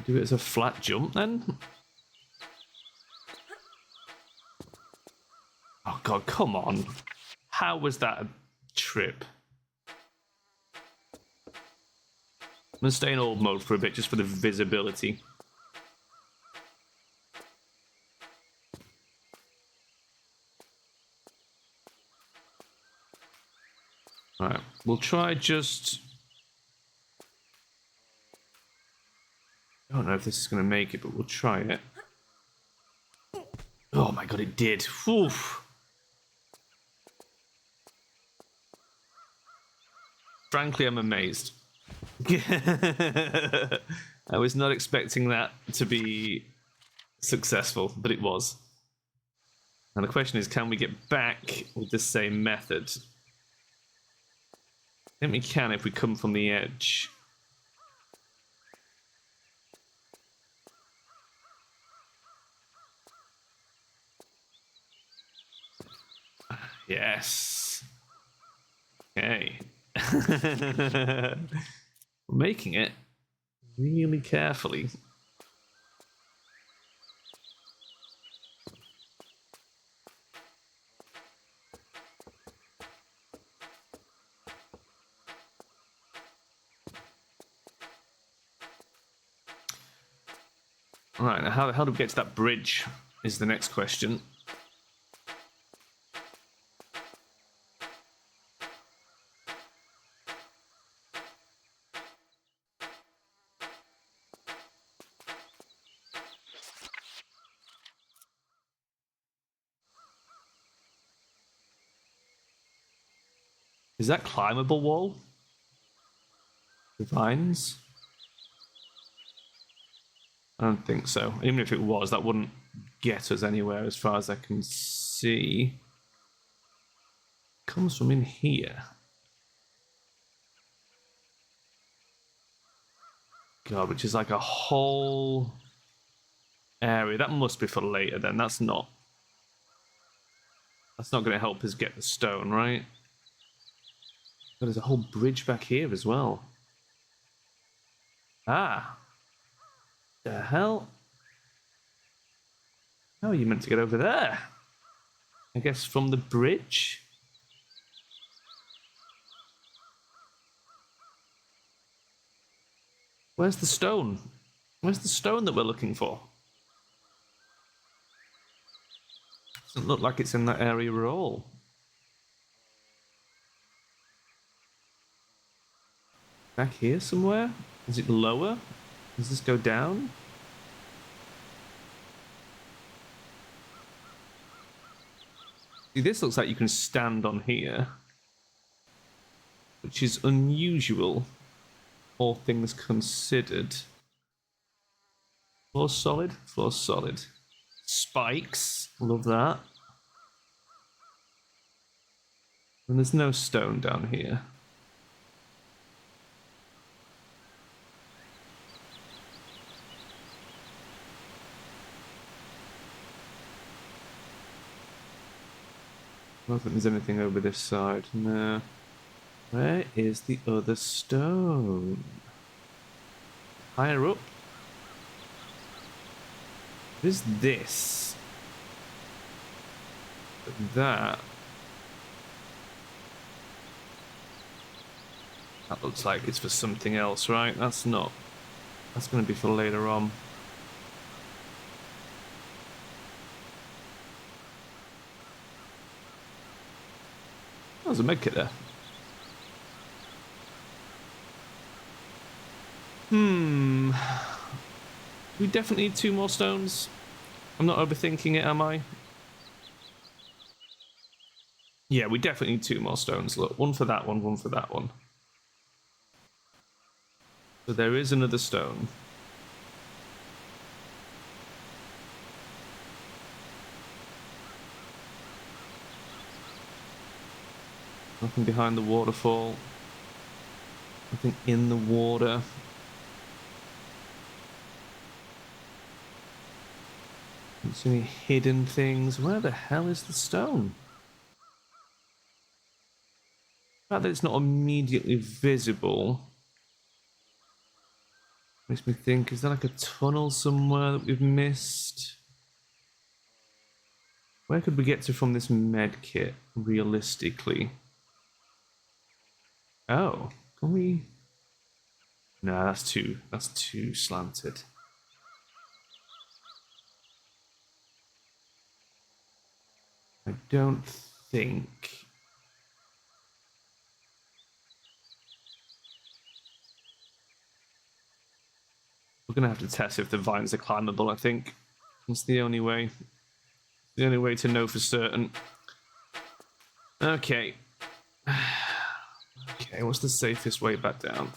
Do it as a flat jump then? Oh god, come on. How was that a trip? I'm gonna stay in old mode for a bit just for the visibility. Alright, we'll try just... I don't know if this is going to make it, but we'll try it. Oh my god, it did. Oof. Frankly, I'm amazed. I was not expecting that to be successful, but it was. Now the question is, can we get back with the same method? I think we can if we come from the edge. Yes. Okay. We're making it really carefully. Alright, now how do we get to that bridge is the next question. Is that climbable wall? The vines? I don't think so. Even if it was, that wouldn't get us anywhere as far as I can see. It comes from in here. God, which is like a whole area. That must be for later then. That's not going to help us get the stone, right? But there's a whole bridge back here as well. Ah. The hell? How are you meant to get over there? I guess from the bridge? Where's the stone? Where's the stone that we're looking for? Doesn't look like it's in that area at all. Back here somewhere? Is it lower? Does this go down? See, this looks like you can stand on here, which is unusual, all things considered. Floor solid? Floor solid. Spikes. Love that. And there's no stone down here. I don't think there's anything over this side. No. Where is the other stone? Higher up? What is this? But that looks like it's for something else, right? That's not. That's going to be for later on. Oh, there's a medkit there. We definitely need 2 more stones. I'm not overthinking it, am I? Yeah, we definitely need 2 more stones. Look, one for that one for that one. So there is another stone. Nothing behind the waterfall. Nothing in the water. Don't see any hidden things. Where the hell is the stone? The fact that it's not immediately visible makes me think, is there like a tunnel somewhere that we've missed? Where could we get to from this med kit, realistically? Oh, can we? No, that's too slanted. I don't think. We're gonna have to test if the vines are climbable, I think. It's the only way. The only way to know for certain. Okay. Okay, what's the safest way back down?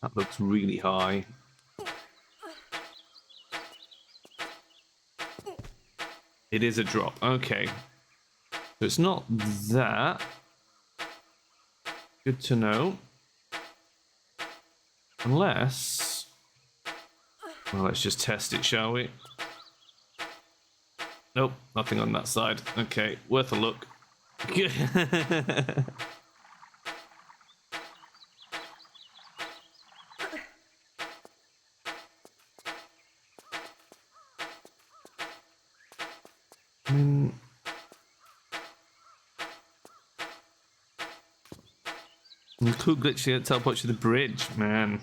That looks really high. It is a drop. Okay. So it's not that. Good to know. Unless... Well, let's just test it, shall we? Nope, nothing on that side. Okay, worth a look. I mean... We could glitch teleport to the bridge, man.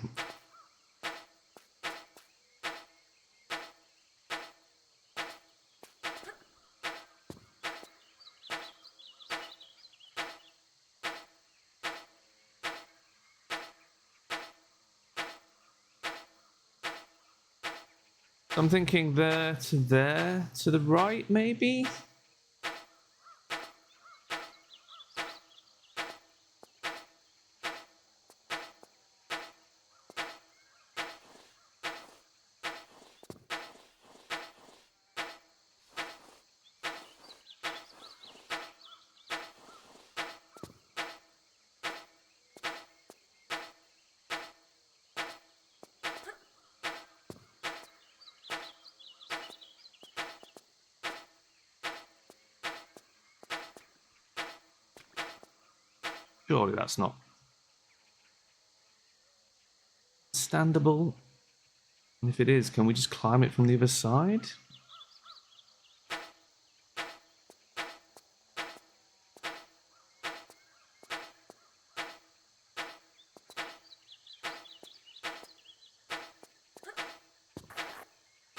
I'm thinking there, to the right, maybe? Surely that's not standable. And if it is, can we just climb it from the other side?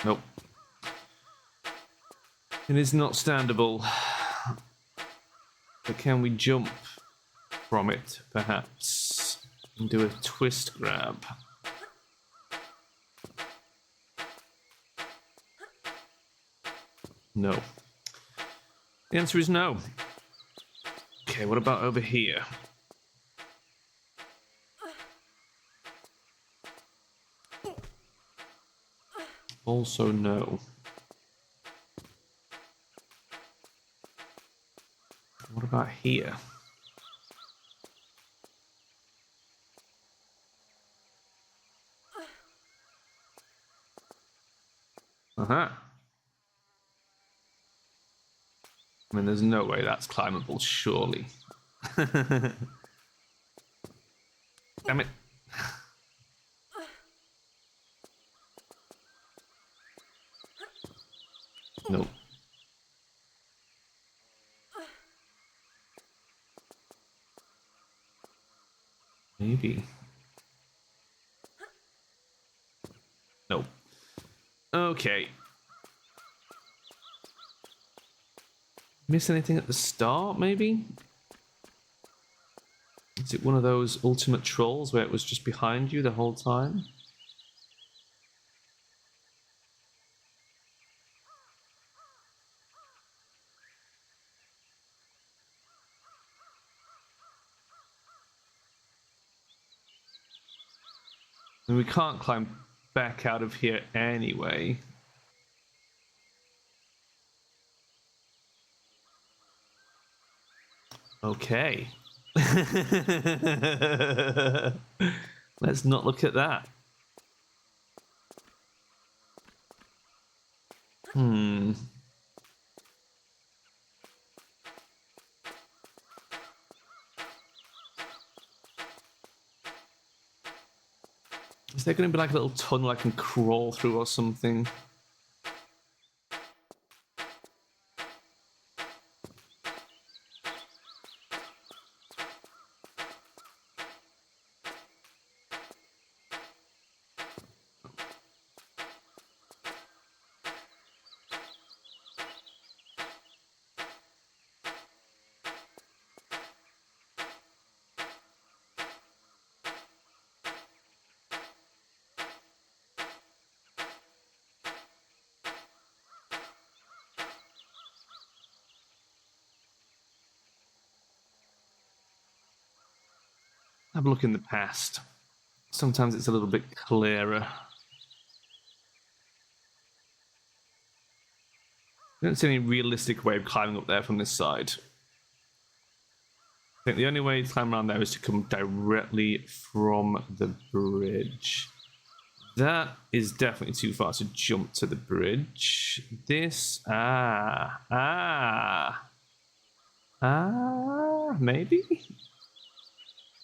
Nope. It is not standable. But can we jump from it, perhaps? And do a twist grab? No. The answer is no. Okay, what about over here? Also no. What about here? Uh-huh. I mean, there's no way that's climbable, surely. Damn it. Nope. Maybe. Nope. Okay. Miss anything at the start, maybe? Is it one of those ultimate trolls where it was just behind you the whole time? And we can't climb back out of here anyway. Okay. Let's not look at that. Is there going to be like a little tunnel I can crawl through or something? Have a look in the past. Sometimes it's a little bit clearer. I don't see any realistic way of climbing up there from this side. I think the only way to climb around there is to come directly from the bridge. That is definitely too far to jump to the bridge. This, maybe?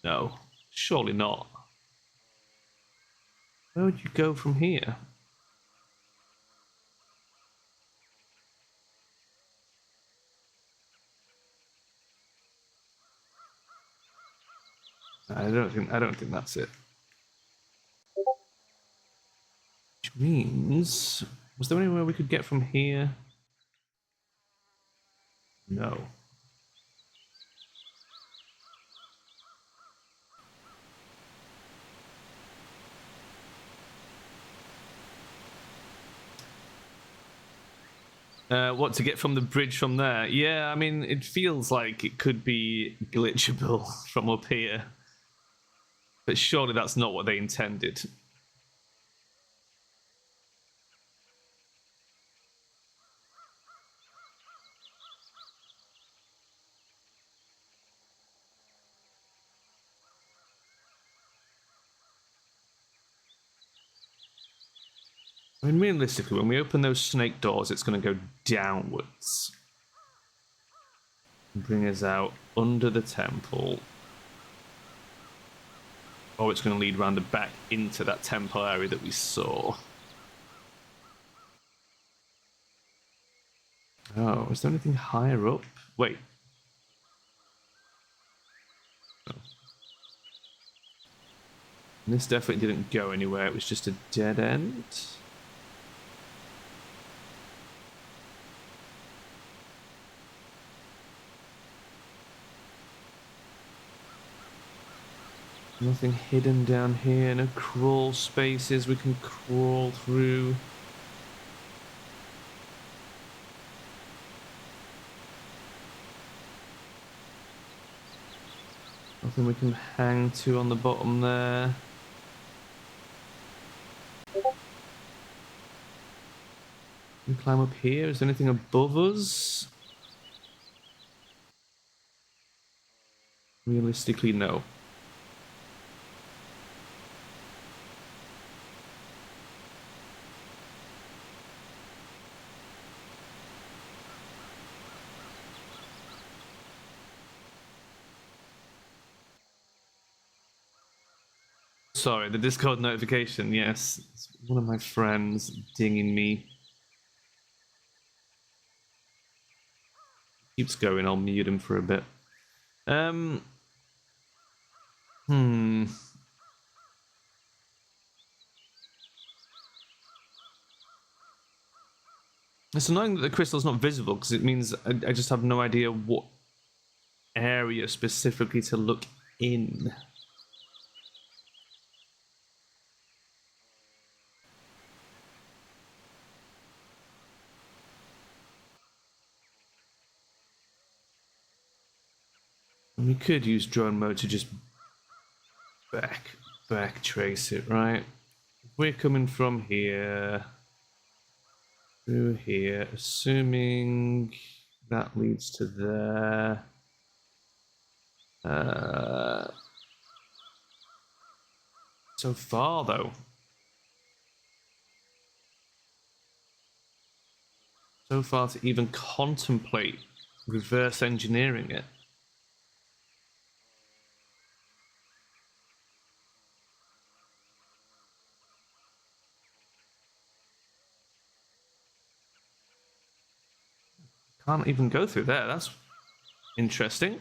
No, surely not. Where would you go from here? I don't think that's it. Which means, was there anywhere we could get from here? No. What, to get from the bridge from there? Yeah, I mean, it feels like it could be glitchable from up here. But surely that's not what they intended. I mean, realistically, when we open those snake doors, it's going to go downwards. Bring us out under the temple. Or it's going to lead round the back into that temple area that we saw. Oh, is there anything higher up? Wait. Oh. This definitely didn't go anywhere. It was just a dead end. Nothing hidden down here. No crawl spaces we can crawl through. Nothing we can hang to on the bottom there. Can we climb up here? Is there anything above us? Realistically, no. Sorry, the Discord notification, yes. It's one of my friends dinging me. Keeps going, I'll mute him for a bit. It's annoying that the crystal's not visible, because it means I just have no idea what area specifically to look in. We could use drone mode to just back trace it, right? We're coming from here through here, assuming that leads to there. So far though. So far to even contemplate reverse engineering it. Can't even go through there. That's interesting.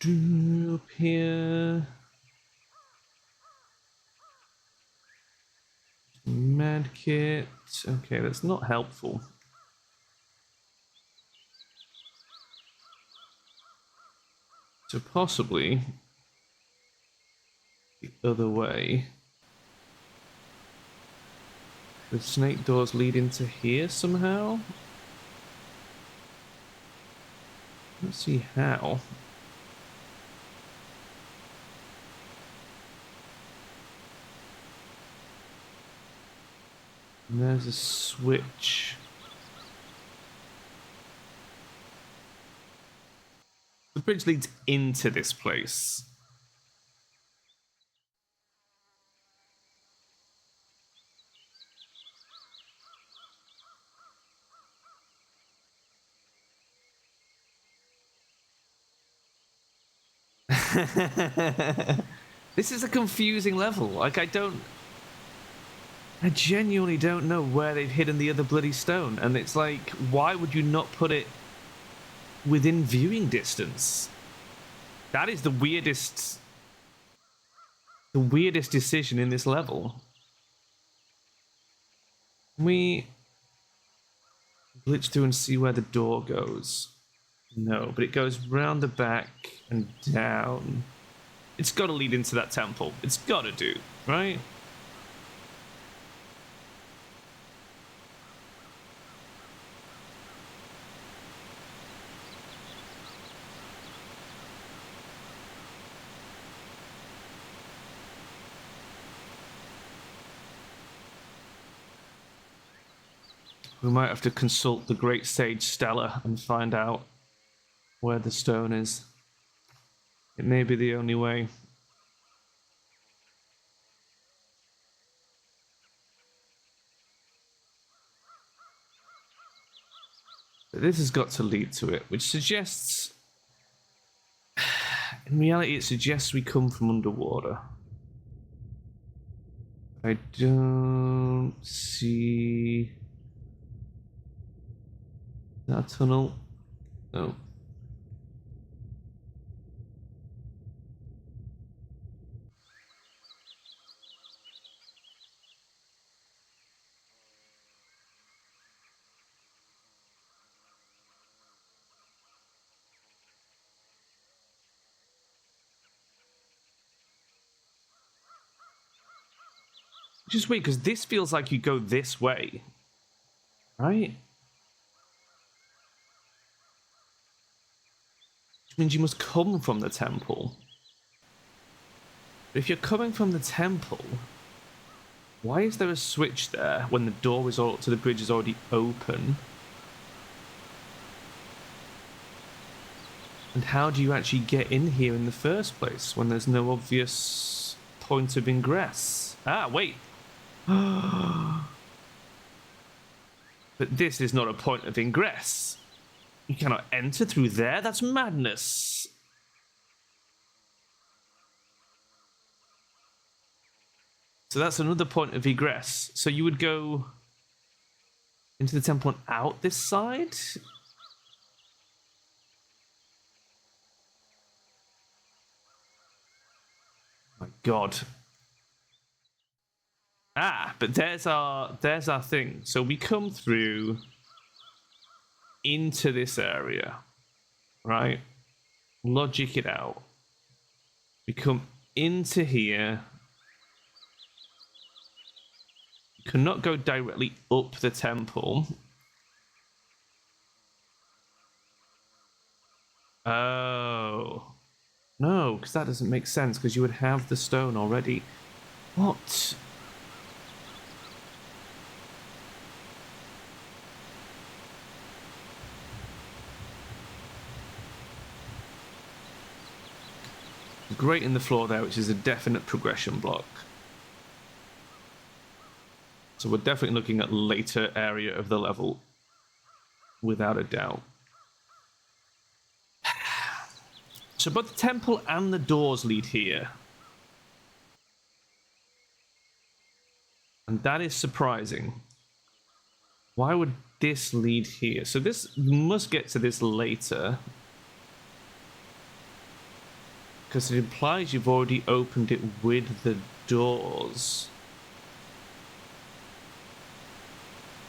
Up here. Medkit. Okay, that's not helpful. So possibly the other way. The snake doors lead into here somehow? Let's see how. And there's a switch. The bridge leads into this place. This is a confusing level. Like, I genuinely don't know where they've hidden the other bloody stone. And it's like, why would you not put it within viewing distance? That is the weirdest decision in this level. Can we glitch through and see where the door goes? No, but it goes round the back and down. It's got to lead into that temple. It's got to do, right? We might have to consult the great sage Stella and find out where the stone is. It may be the only way. This has got to lead to it, which suggests... In reality, it suggests we come from underwater. I don't see... that tunnel? No. Which is weird, because this feels like you go this way. Right? Which means you must come from the temple. But if you're coming from the temple, why is there a switch there when the door is all, to the bridge is already open? And how do you actually get in here in the first place when there's no obvious point of ingress? Ah, wait. But this is not a point of ingress. You cannot enter through there. That's madness. So that's another point of egress. So you would go into the temple and out this side? My God. Ah, but there's our thing. So we come through into this area, right? Logic it out. We come into here. You cannot go directly up the temple. Oh. No, because that doesn't make sense, because you would have the stone already. What? Great in the floor there, which is a definite progression block. So we're definitely looking at later area of the level, without a doubt. So both the temple and the doors lead here. And that is surprising. Why would this lead here? So this, you must get to this later. Because it implies you've already opened it with the doors.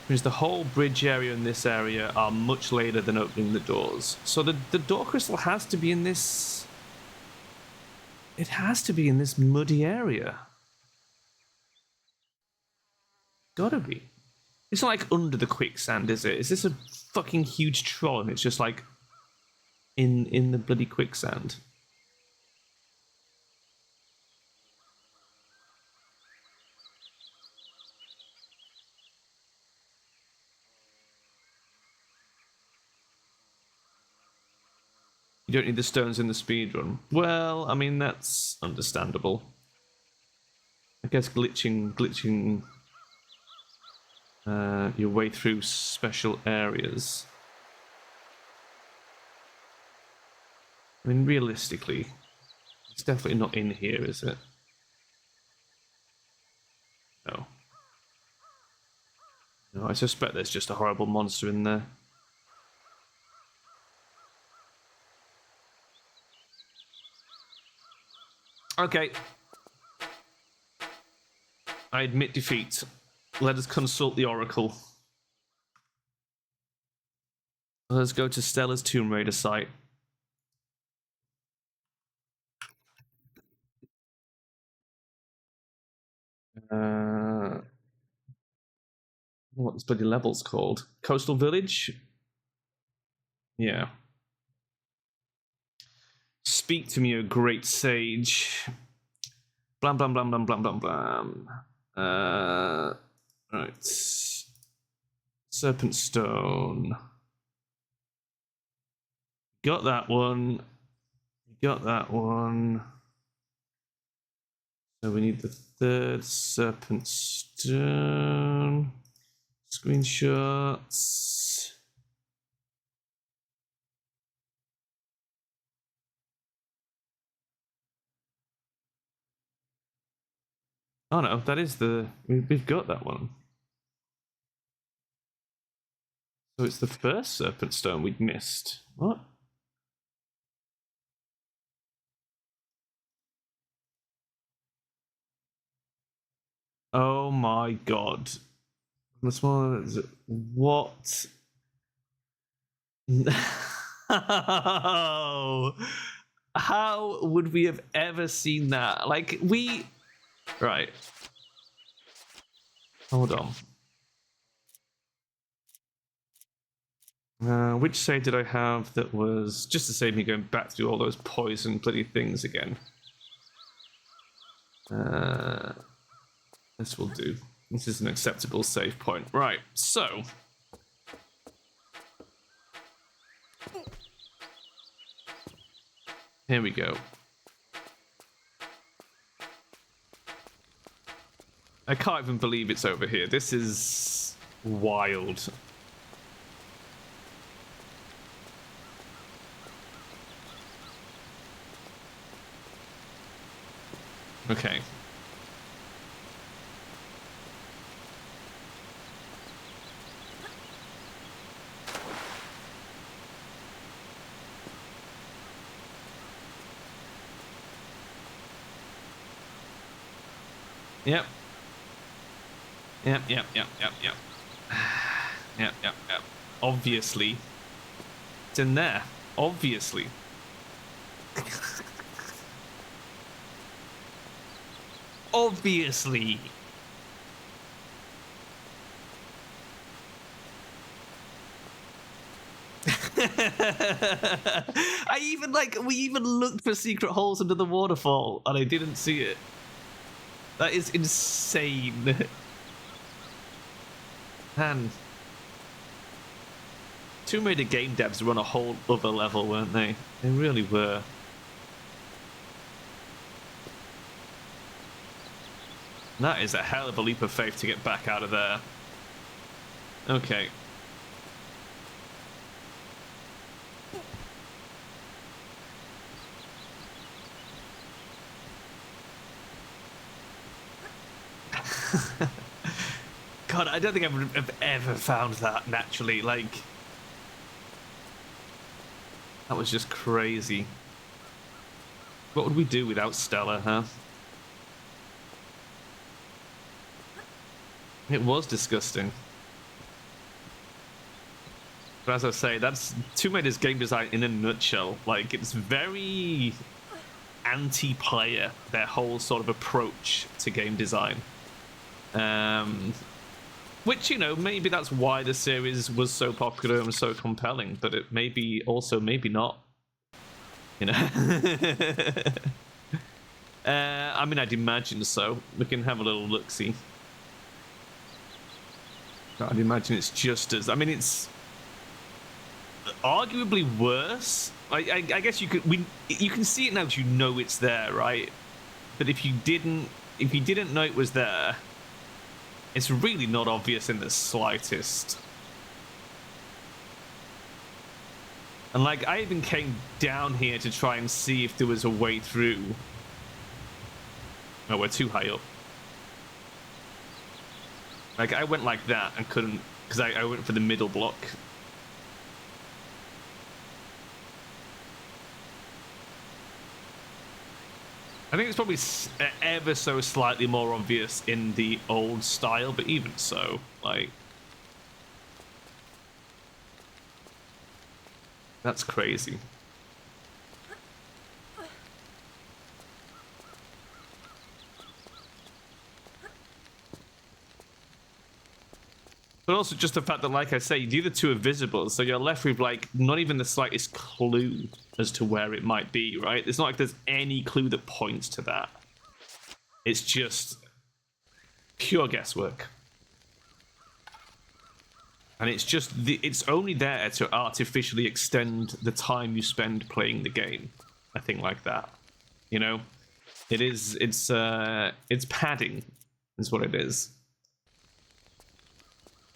Because the whole bridge area and this area are much later than opening the doors. So the door crystal has to be in this... It has to be in this muddy area. Gotta be. It's not like under the quicksand, is it? Is this a fucking huge troll and it's just like in the bloody quicksand? You don't need the stones in the speedrun. Well, I mean, that's understandable. I guess glitching your way through special areas. I mean, realistically, it's definitely not in here, is it? No. No, I suspect there's just a horrible monster in there. Okay. I admit defeat. Let us consult the Oracle. Let's go to Stella's Tomb Raider site. What this bloody level's called? Coastal Village? Yeah. Speak to me, O great sage. Blam blam blam blam blam blam blam. Right. Serpent Stone. Got that one. Got that one. So we need the third Serpent Stone. Screenshots. Oh no, that is the... We've got that one. So it's the first Serpent Stone we'd missed. What? Oh my god. This one is... What? No. How would we have ever seen that? Like, we... Right. Hold on. Which save did I have that was just to save me going back through all those poison bloody things again? This will do. This is an acceptable save point. Right, so... Here we go. I can't even believe it's over here. This is wild. Okay. Yep. Yep. Yep. Obviously. It's in there. Obviously. Obviously. We even looked for secret holes under the waterfall and I didn't see it. That is insane. Man. Tomb Raider game devs were on a whole other level, weren't they? They really were. That is a hell of a leap of faith to get back out of there. Okay. God, I don't think I would have ever found that naturally. Like, that was just crazy. What would we do without Stella, huh? It was disgusting. But as I say, that's Tomb Raider's game design in a nutshell. Like, it's very anti-player, their whole sort of approach to game design. Which, you know, maybe that's why the series was so popular and so compelling, but it maybe also maybe not. You know? I mean, I'd imagine so. We can have a little look-see. I'd imagine it's just as... I mean, it's arguably worse. I guess you could... you can see it now because you know it's there, right? But if you didn't know it was there, it's really not obvious in the slightest. And, like, I even came down here to try and see if there was a way through. Oh, we're too high up. Like, I went like that and couldn't, because I went for the middle block. I think it's probably ever so slightly more obvious in the old style, but even so, like... That's crazy. But also just the fact that, like I say, the other two are visible, so you're left with, like, not even the slightest clue as to where it might be, right? It's not like there's any clue that points to that. It's just pure guesswork. And it's just, it's only there to artificially extend the time you spend playing the game. I think like that. You know? It's padding, is what it is.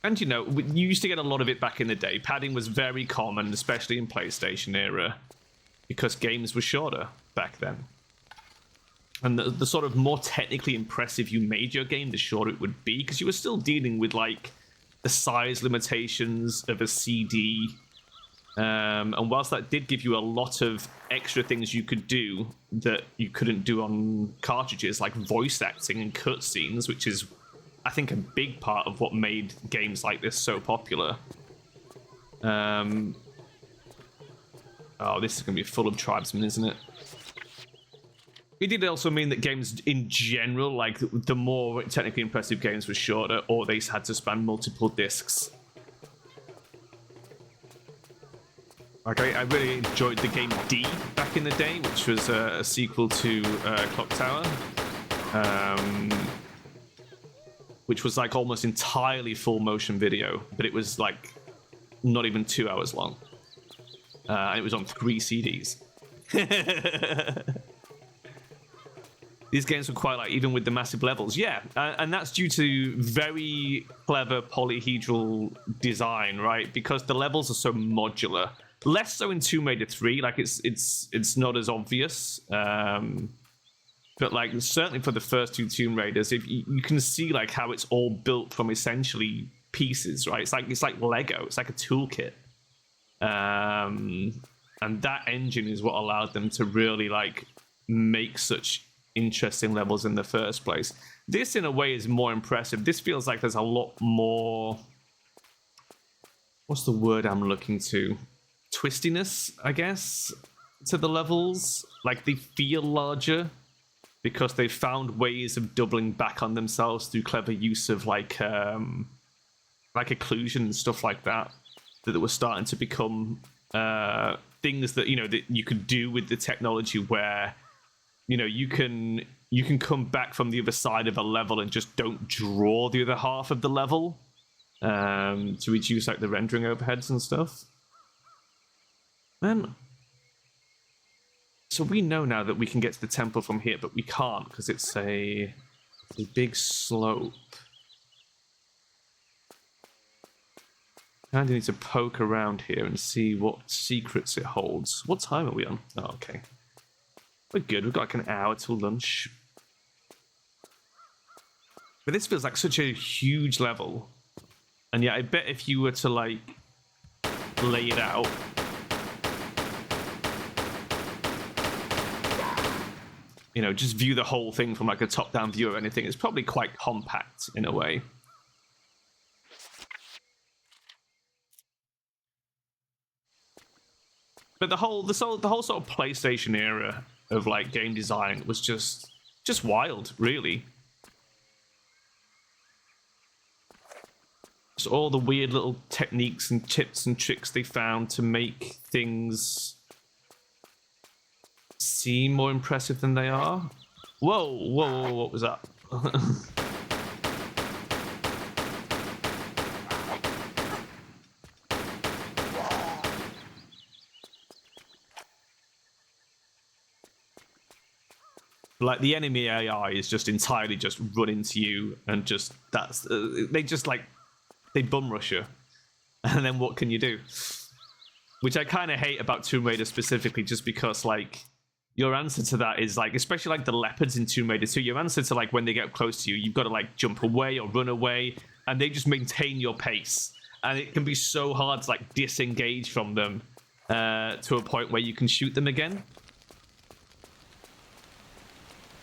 And, you know, you used to get a lot of it back in the day. Padding was very common, especially in PlayStation era, because games were shorter back then. And the sort of more technically impressive you made your game, the shorter it would be, because you were still dealing with like the size limitations of a CD. And whilst that did give you a lot of extra things you could do that you couldn't do on cartridges, like voice acting and cutscenes, which is, I think, a big part of what made games like this so popular. Oh, this is going to be full of tribesmen, isn't it? It did also mean that games in general, like the more technically impressive games were shorter, or they had to span multiple discs. Like I really enjoyed the game D back in the day, which was a sequel to Clock Tower, which was like almost entirely full motion video, but it was like not even 2 hours long, and it was on 3 CDs. These games were quite like, even with the massive levels, yeah, and that's due to very clever polyhedral design, right? Because the levels are so modular. Less so in Tomb Raider 3, like it's not as obvious, but like certainly for the first 2 Tomb Raiders, if you can see like how it's all built from essentially pieces, right? It's like Lego, it's like a toolkit, and that engine is what allowed them to really like make such interesting levels in the first place. This in a way is more impressive. This feels like there's a lot more, what's the word I'm looking to, twistiness, I guess, to the levels. Like they feel larger because they've found ways of doubling back on themselves through clever use of like occlusion and stuff like that were starting to become things that, you know, that you could do with the technology where, you know, you can come back from the other side of a level and just don't draw the other half of the level to reduce like the rendering overheads and stuff. Man, so we know now that we can get to the temple from here, but we can't because it's a big slope. Kind of need to poke around here and see what secrets it holds. What time are we on? Oh, okay. We're good. We've got like an hour till lunch. But this feels like such a huge level. And yeah, I bet if you were to like lay it out, you know, just view the whole thing from like a top-down view or anything, it's probably quite compact in a way. But the whole sort of PlayStation era of like game design was just wild, really. So all the weird little techniques and tips and tricks they found to make things seem more impressive than they are. Whoa, what was that? Like the enemy AI is just entirely just run into you and just they bum rush you, and then what can you do? Which I kind of hate about Tomb Raider specifically, just because like your answer to that is like, especially like the leopards in Tomb Raider 2, your answer to like when they get close to you, you've got to like jump away or run away, and they just maintain your pace, and it can be so hard to like disengage from them to a point where you can shoot them again.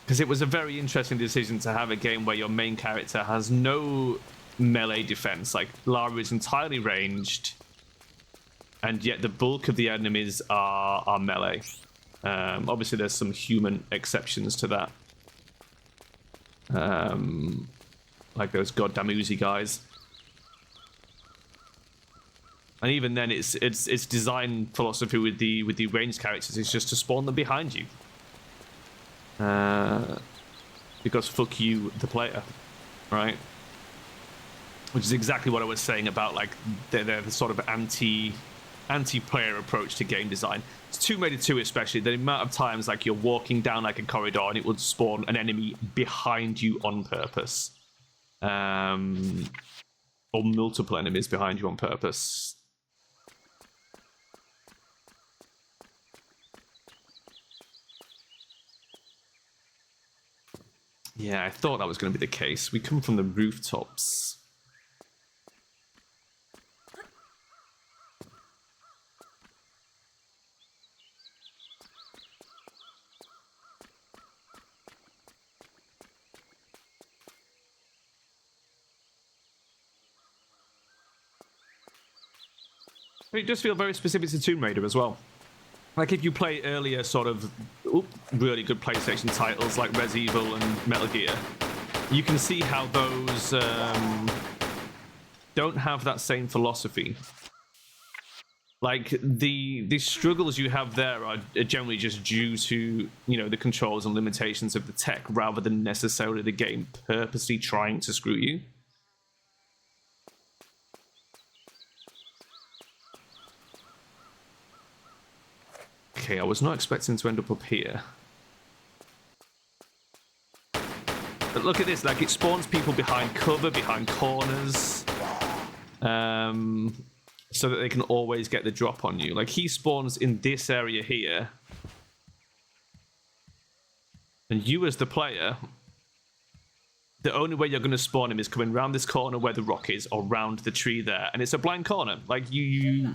Because it was a very interesting decision to have a game where your main character has no melee defense. Like, Lara is entirely ranged, and yet the bulk of the enemies are melee. Obviously, there's some human exceptions to that. Like those goddamn Uzi guys. And even then, its design philosophy with the ranged characters is just to spawn them behind you. Because fuck you, the player, right? Which is exactly what I was saying about like the sort of anti-player approach to game design. It's Tomb Raider 2 especially, the amount of times like you're walking down like a corridor and it would spawn an enemy behind you on purpose, or multiple enemies behind you on purpose. Yeah, I thought that was going to be the case. We come from the rooftops. It does feel very specific to Tomb Raider as well. Like if you play earlier sort of really good PlayStation titles like Res Evil and Metal Gear, you can see how those don't have that same philosophy. Like the struggles you have there are generally just due to, you know, the controls and limitations of the tech rather than necessarily the game purposely trying to screw you. Okay, I was not expecting to end up here. But look at this, like it spawns people behind cover, behind corners. So that they can always get the drop on you. Like he spawns in this area here. And you as the player, the only way you're going to spawn him is coming around this corner where the rock is or round the tree there. And it's a blind corner. Like you...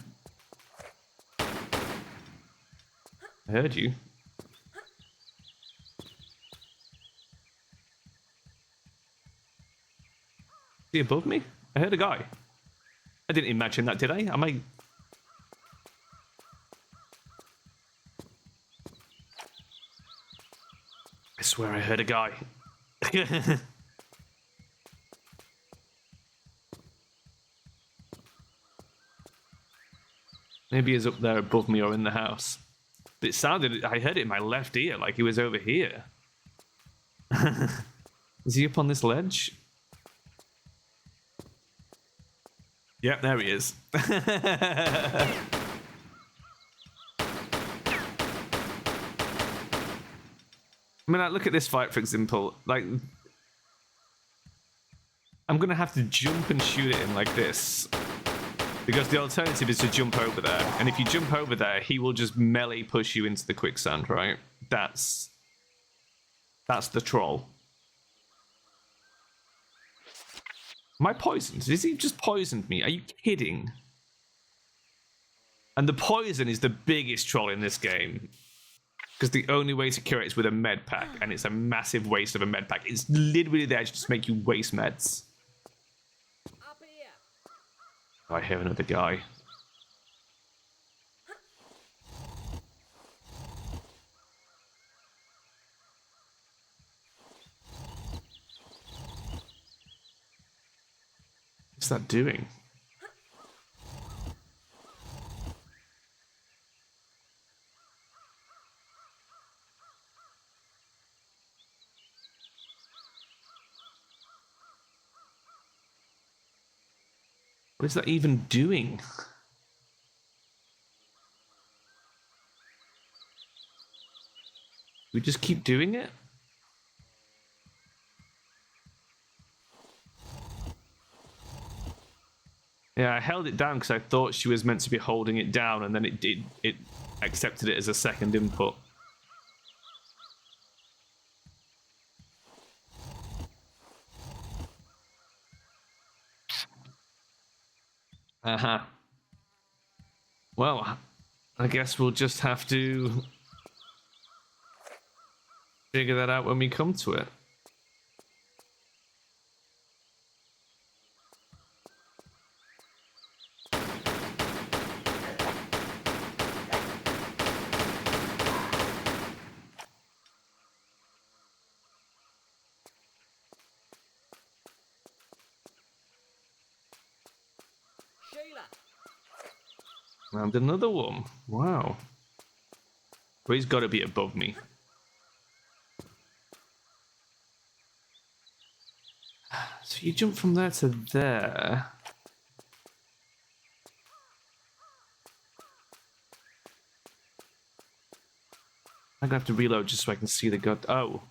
I heard you. Is he above me? I heard a guy. I didn't imagine that, did I? Am I... I swear I heard a guy. Maybe he's up there above me or in the house. But it sounded... I heard it in my left ear, like he was over here. Is he up on this ledge? Yep, there he is. I mean, like, look at this fight, for example. Like, I'm going to have to jump and shoot at him like this. Because the alternative is to jump over there. And if you jump over there, he will just melee push you into the quicksand, right? That's the troll. Am I poisoned? Is he just poisoned me? Are you kidding? And the poison is the biggest troll in this game. Because the only way to cure it is with a med pack. And it's a massive waste of a med pack. It's literally there to just make you waste meds. Up here. Oh, I hear another guy. What's that doing? What is that even doing? We just keep doing it? Yeah, I held it down because I thought she was meant to be holding it down, and then it accepted it as a second input. Uh-huh. Well, I guess we'll just have to figure that out when we come to it. And another one. Wow. Well, he's got to be above me. So you jump from there to there. I'm gonna have to reload just so I can see the god. Oh.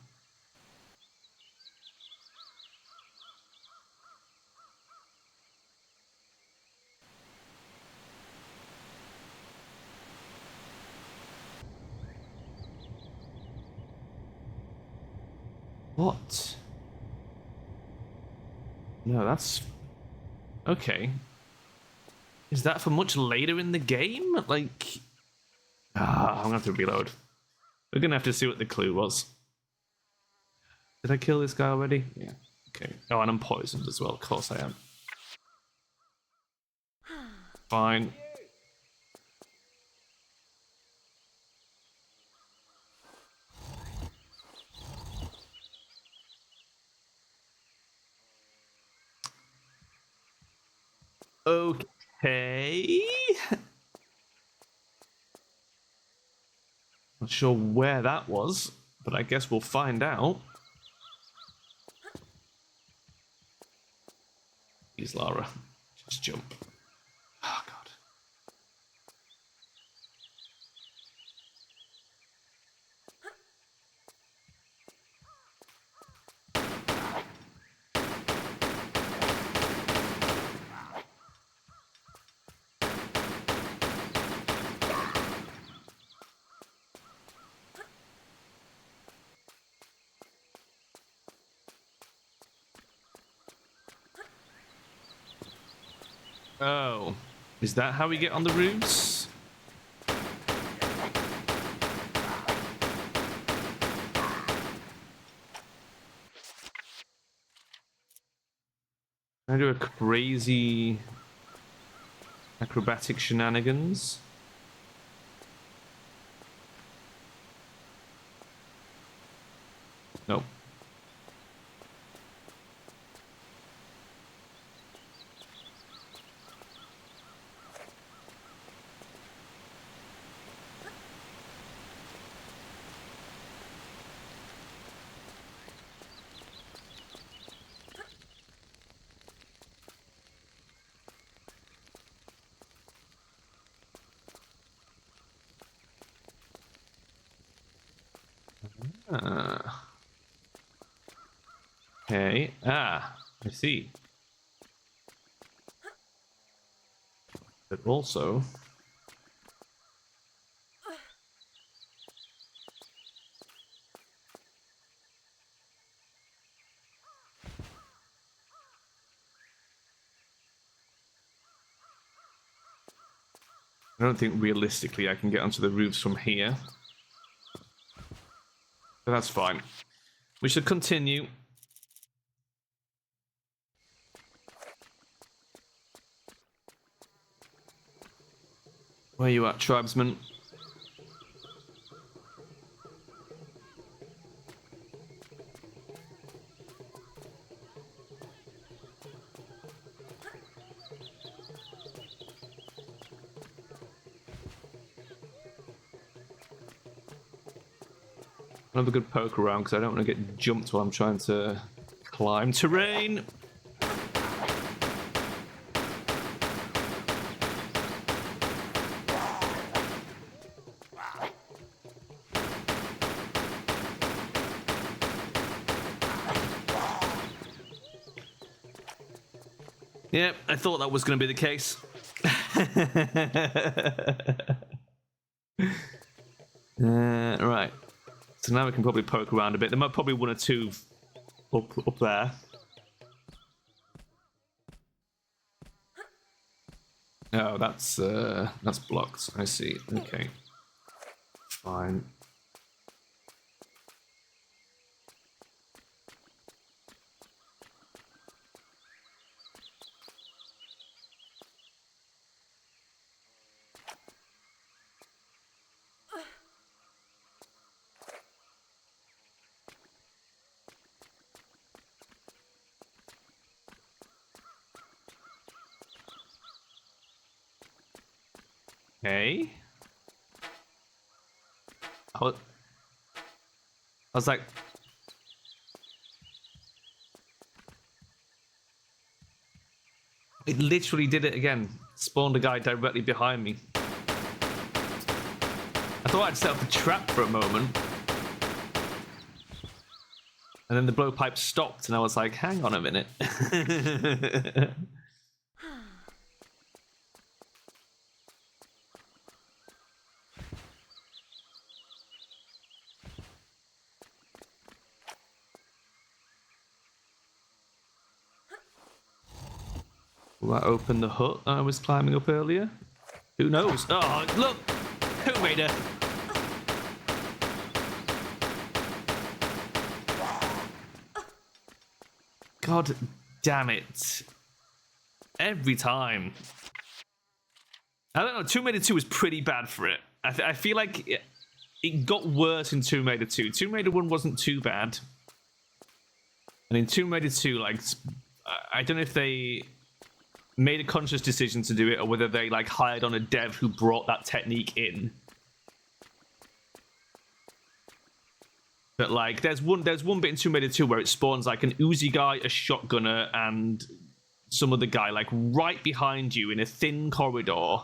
What? No, that's... Okay. Is that for much later in the game? Like... I'm gonna have to reload. We're gonna have to see what the clue was. Did I kill this guy already? Yeah. Okay. Oh, and I'm poisoned as well. Of course I am. Fine. Okay. Not sure where that was, but I guess we'll find out. Please, Lara. Just jump. Oh, God. Oh. Is that how we get on the roofs? Can I do a crazy acrobatic shenanigans? Nope. Okay. Ah, I see. But also... I don't think realistically I can get onto the roofs from here. But that's fine. We should continue. Where you at, tribesman? Another good poke around because I don't want to get jumped while I'm trying to climb terrain. Yep, I thought that was going to be the case. Right. So now we can probably poke around a bit. There might probably one or two up there. Oh, that's blocked. I see. Okay. Fine. Okay. I was like... It literally did it again. Spawned a guy directly behind me. I thought I'd set up a trap for a moment. And then the blowpipe stopped and I was like, hang on a minute. Will that open the hut I was climbing up earlier? Who knows? Oh, look! Tomb Raider! God damn it. Every time. I don't know, Tomb Raider 2 was pretty bad for it. I feel like it got worse in Tomb Raider 2. Tomb Raider 1 wasn't too bad. And in Tomb Raider 2, like, I don't know if they made a conscious decision to do it or whether they, like, hired on a dev who brought that technique in. But, like, there's one bit in Tomb Raider 2 where it spawns, like, an Uzi guy, a shotgunner, and some other guy, like, right behind you in a thin corridor.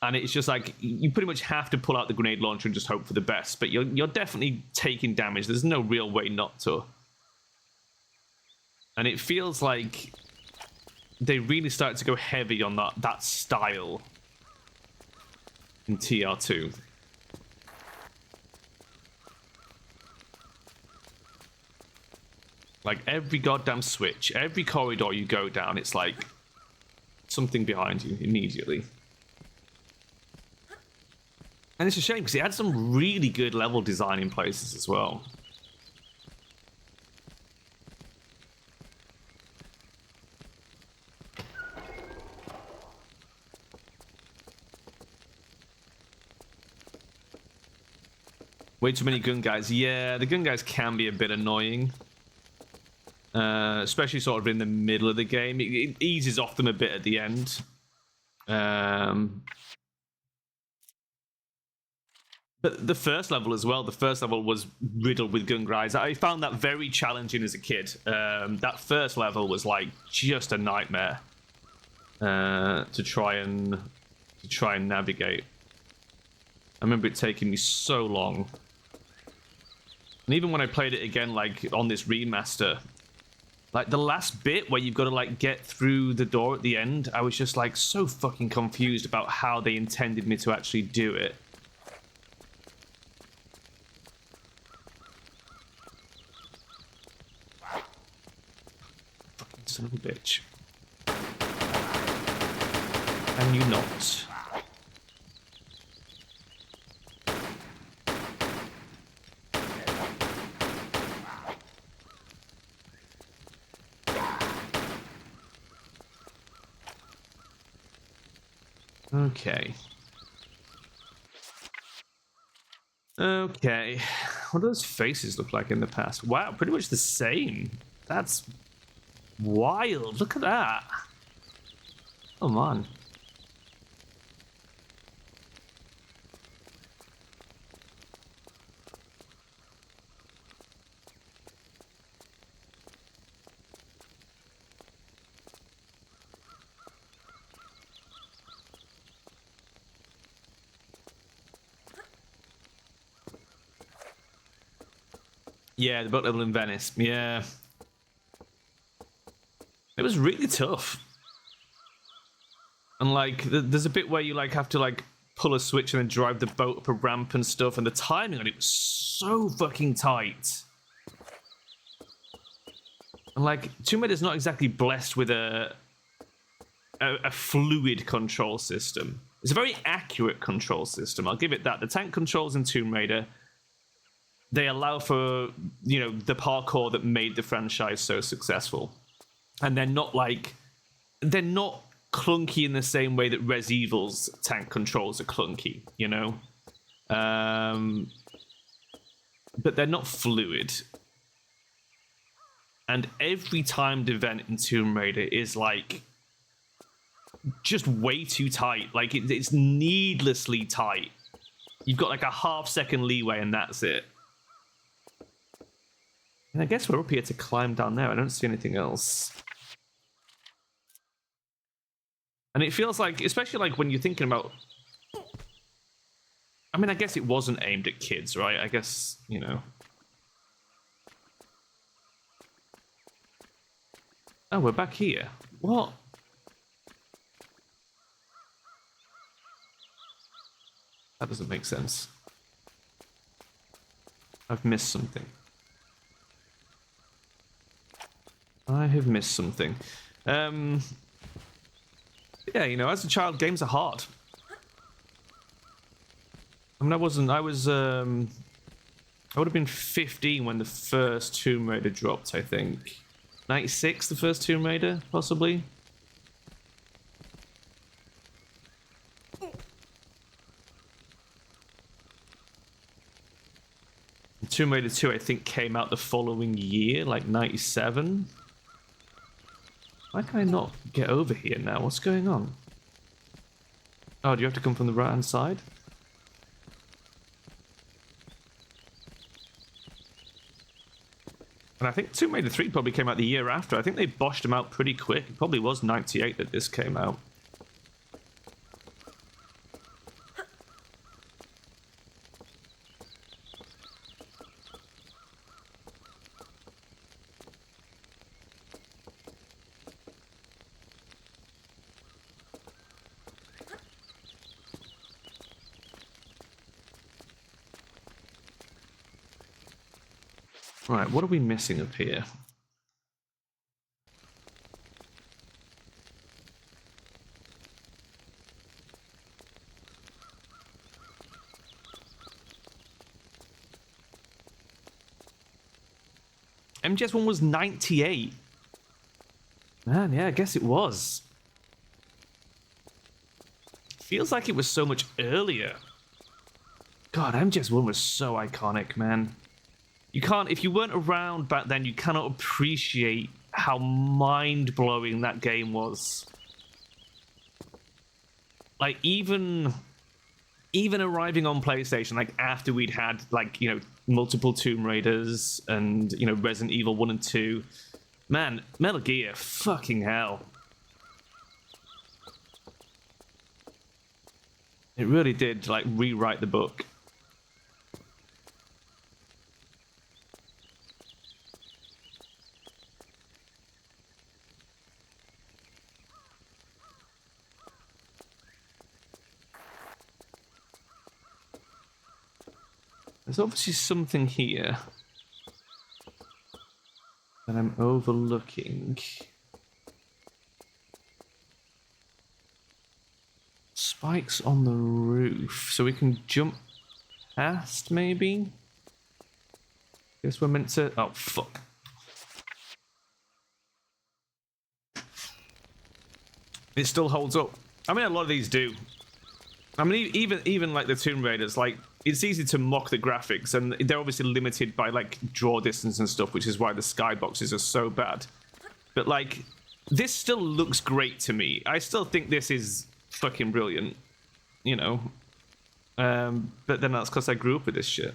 And it's just like, you pretty much have to pull out the grenade launcher and just hope for the best. But you're definitely taking damage. There's no real way not to. And it feels like they really started to go heavy on that style in TR2. Like, every goddamn switch, every corridor you go down, it's like something behind you immediately. And it's a shame, because it had some really good level design in places as well. Way too many gun guys. Yeah, the gun guys can be a bit annoying. Especially sort of in the middle of the game. It eases off them a bit at the end. But the first level as well, the first level was riddled with gun guys. I found that very challenging as a kid. That first level was like just a nightmare to try and navigate. I remember it taking me so long. And even when I played it again, like on this remaster, like the last bit where you've got to like get through the door at the end, I was just like so fucking confused about how they intended me to actually do it. Fucking son of a bitch. Can you not? Okay. Okay. What do those faces look like in the past? Wow, pretty much the same. That's wild. Look at that. Come on. Yeah, the boat level in Venice. Yeah. It was really tough. And like, there's a bit where you like have to like pull a switch and then drive the boat up a ramp and stuff, and the timing on it was so fucking tight. And like, Tomb Raider's not exactly blessed with a fluid control system. It's a very accurate control system, I'll give it that. The tank controls in Tomb Raider, they allow for, you know, the parkour that made the franchise so successful. And they're not clunky in the same way that Res Evil's tank controls are clunky, you know? But they're not fluid. And every timed event in Tomb Raider is like just way too tight. Like it's needlessly tight. You've got like a half-second leeway and that's it. And I guess we're up here to climb down there. I don't see anything else. And it feels like, especially like when you're thinking about... I mean, I guess it wasn't aimed at kids, right? I guess, you know... Oh, we're back here. What? That doesn't make sense. I've missed something. I have missed something. Yeah, you know, as a child, games are hard. I mean, I would have been 15 when the first Tomb Raider dropped, I think. 96, the first Tomb Raider, possibly. Tomb Raider 2, I think, came out the following year, like 97. Why can I not get over here now? What's going on? Oh, do you have to come from the right-hand side? And I think Tomb Raider 3 probably came out the year after. I think they boshed them out pretty quick. It probably was 98 that this came out. Right, what are we missing up here? MGS1 was 98. Man, yeah, I guess it was. Feels like it was so much earlier. God, MGS1 was so iconic, man. You can't, if you weren't around back then, you cannot appreciate how mind-blowing that game was. Like, even arriving on PlayStation, like, after we'd had, like, you know, multiple Tomb Raiders and, you know, Resident Evil 1 and 2. Man, Metal Gear, fucking hell. It really did, like, rewrite the book. There's obviously something here that I'm overlooking. Spikes on the roof, so we can jump past, maybe? Guess we're meant to... Oh, fuck. It still holds up. I mean, a lot of these do. I mean, even like the Tomb Raiders, like, it's easy to mock the graphics, and they're obviously limited by, like, draw distance and stuff, which is why the skyboxes are so bad. But, like, this still looks great to me. I still think this is fucking brilliant, you know? But then that's because I grew up with this shit.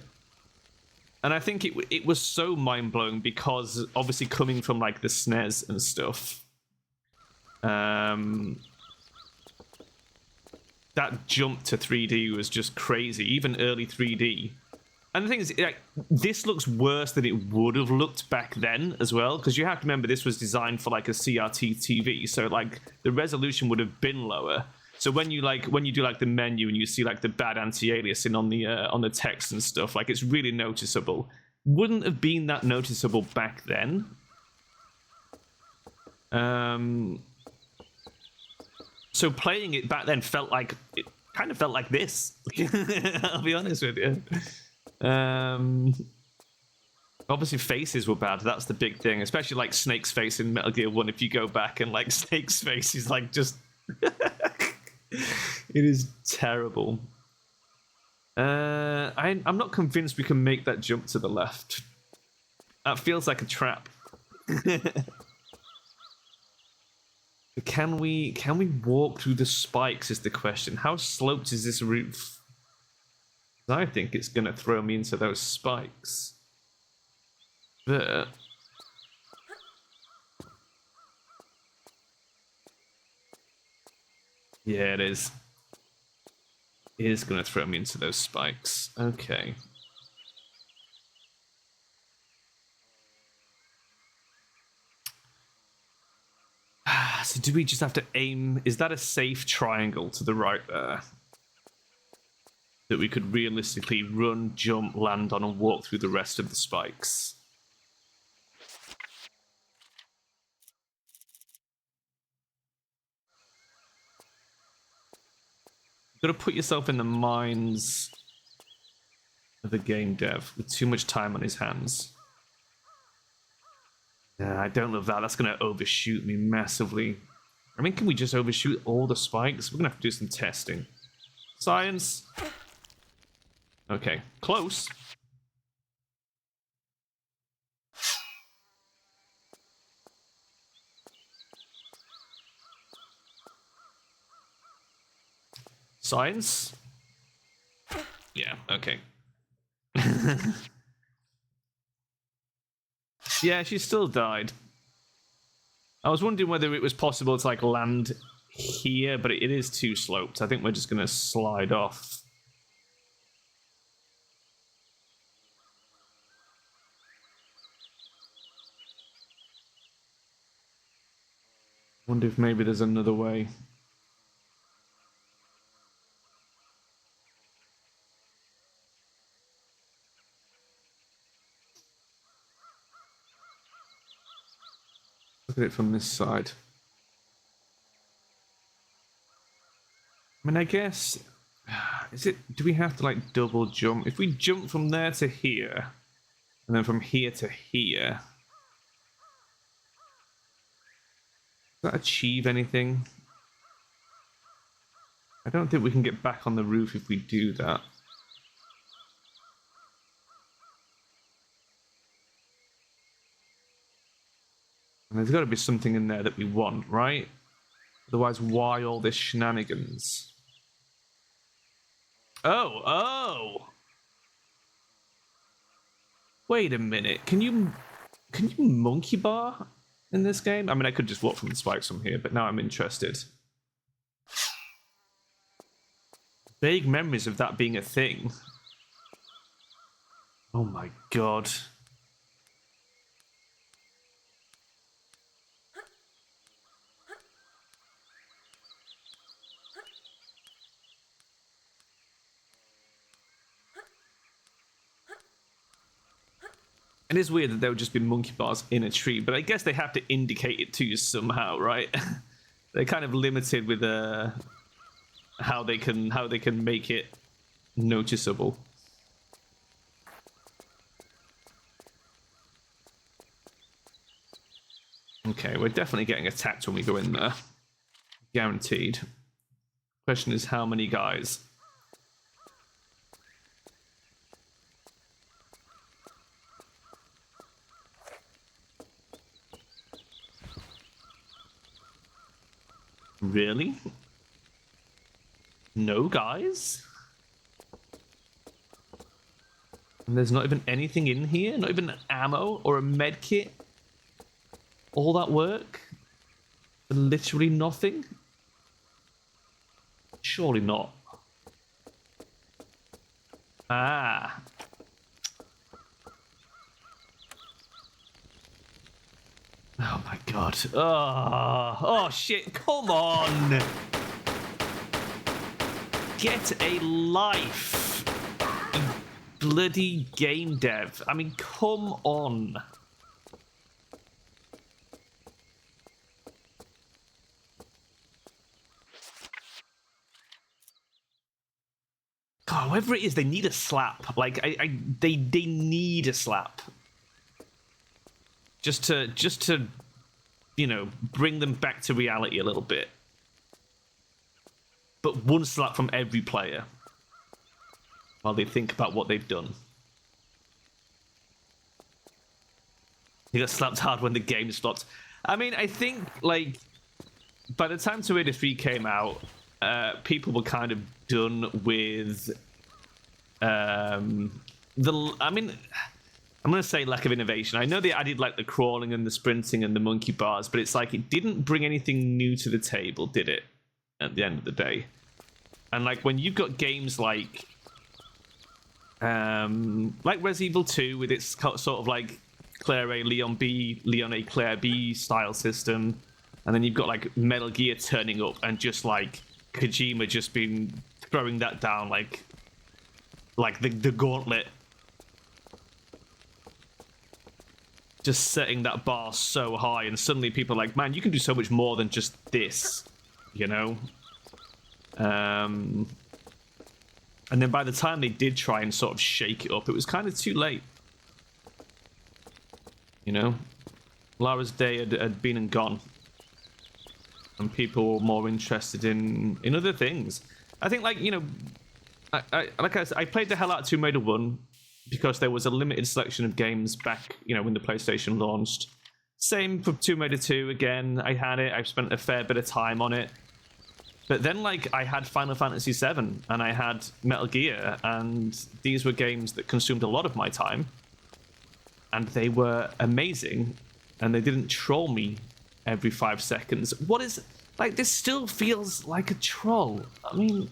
And I think it was so mind-blowing because, obviously, coming from, like, the SNES and stuff, that jump to 3D was just crazy, even early 3D. And the thing is, like, this looks worse than it would have looked back then as well, because you have to remember this was designed for like a CRT TV, so like the resolution would have been lower. So when you do like the menu and you see like the bad anti-aliasing on the text and stuff, like it's really noticeable. Wouldn't have been that noticeable back then. So playing it back then it kind of felt like this. I'll be honest with you. Obviously faces were bad. That's the big thing, especially like Snake's face in Metal Gear 1. If you go back and like Snake's face is like just it is terrible. I'm not convinced we can make that jump to the left. That feels like a trap. Can we walk through the spikes is the question. How sloped is this roof? I think it's gonna throw me into those spikes. But yeah, it is. It is gonna throw me into those spikes. Okay. So do we just have to aim? Is that a safe triangle to the right there? That we could realistically run, jump, land on, and walk through the rest of the spikes? Gotta put yourself in the minds of the game dev with too much time on his hands. Yeah, I don't love that. That's gonna overshoot me massively. I mean, can we just overshoot all the spikes? We're gonna have to do some testing. Science. Okay, close. Science. Yeah, okay. Yeah, she still died. I was wondering whether it was possible to like land here, but it is too sloped. I think we're just gonna slide off. Wonder if maybe there's another way. Look at it from this side. I mean, I guess... Is it... Do we have to, like, double jump? If we jump from there to here, and then from here to here... Does that achieve anything? I don't think we can get back on the roof if we do that. And there's got to be something in there that we want, right? Otherwise, why all this shenanigans? Oh! Wait a minute. Can you monkey bar in this game? I mean, I could just walk from the spikes from here, but now I'm interested. Vague memories of that being a thing. Oh my god. It is weird that there would just be monkey bars in a tree, but I guess they have to indicate it to you somehow, right? They're kind of limited with how they can make it noticeable. Okay, we're definitely getting attacked when we go in there. Guaranteed. Question is how many guys? Really? No guys? And there's not even anything in here? Not even ammo or a med kit? All that work? For literally nothing? Surely not. Ah. Oh my god. Oh shit, come on! Get a life, you bloody game dev. I mean, come on. God, whoever it is, they need a slap. Like, they need a slap. Just to, you know, bring them back to reality a little bit. But one slap from every player while they think about what they've done. He got slapped hard when the game stopped. I mean, I think, like, by the time 283 came out, people were kind of done with I mean, I'm going to say lack of innovation. I know they added, like, the crawling and the sprinting and the monkey bars, but it's like it didn't bring anything new to the table, did it? At the end of the day. And, like, when you've got games like Resident Evil 2 with its sort of, like, Claire A, Leon B, Leon A, Claire B style system, and then you've got, like, Metal Gear turning up and just, like, Kojima just been throwing that down, like the gauntlet. Just setting that bar so high, and suddenly people are like, man, you can do so much more than just this, you know? And then by the time they did try and sort of shake it up, it was kind of too late. You know? Lara's day had been and gone. And people were more interested in other things. I think, like, you know, I played the hell out of Tomb Raider 1 because there was a limited selection of games back, you know, when the PlayStation launched. Same for Tomb Raider 2 again. I had it. I've spent a fair bit of time on it. But then, like, I had Final Fantasy VII and I had Metal Gear, and these were games that consumed a lot of my time. And they were amazing, and they didn't troll me every 5 seconds. What is... Like, this still feels like a troll. I mean...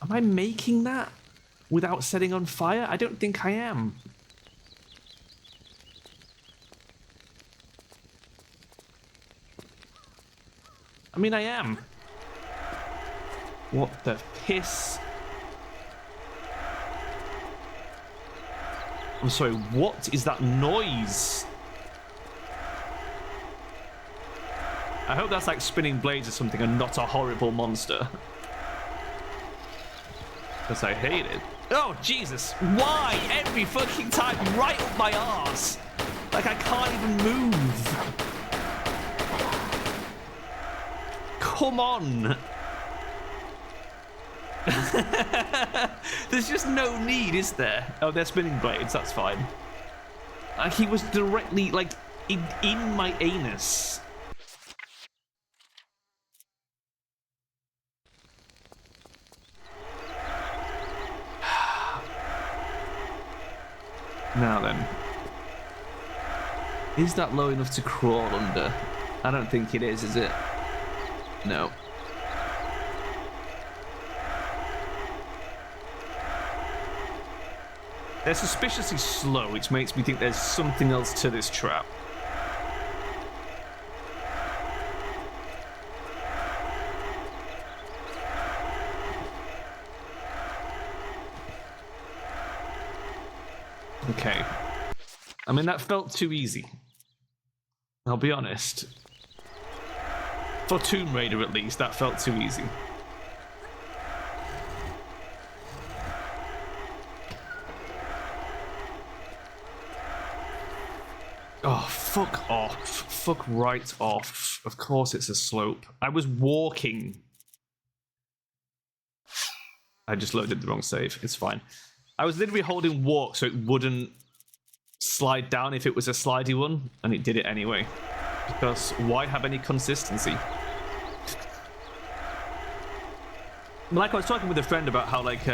Am I making that without setting on fire? I don't think I am. I mean, I am. What the piss? I'm sorry, what is that noise? I hope that's like spinning blades or something and not a horrible monster. Because I hate it. Oh, Jesus. Why? Every fucking time, right up my arse. Like, I can't even move. Come on. There's just no need, is there? Oh, they're spinning blades. That's fine. Like, he was directly, like, in my anus. Now then. Is that low enough to crawl under? I don't think it is it? No. They're suspiciously slow, which makes me think there's something else to this trap. Okay. I mean, that felt too easy. I'll be honest. For Tomb Raider, at least, that felt too easy. Oh, fuck off. Fuck right off. Of course it's a slope. I was walking. I just loaded the wrong save. It's fine. I was literally holding walk so it wouldn't slide down if it was a slidey one, and it did it anyway. Because why have any consistency? Like, I was talking with a friend about how, like,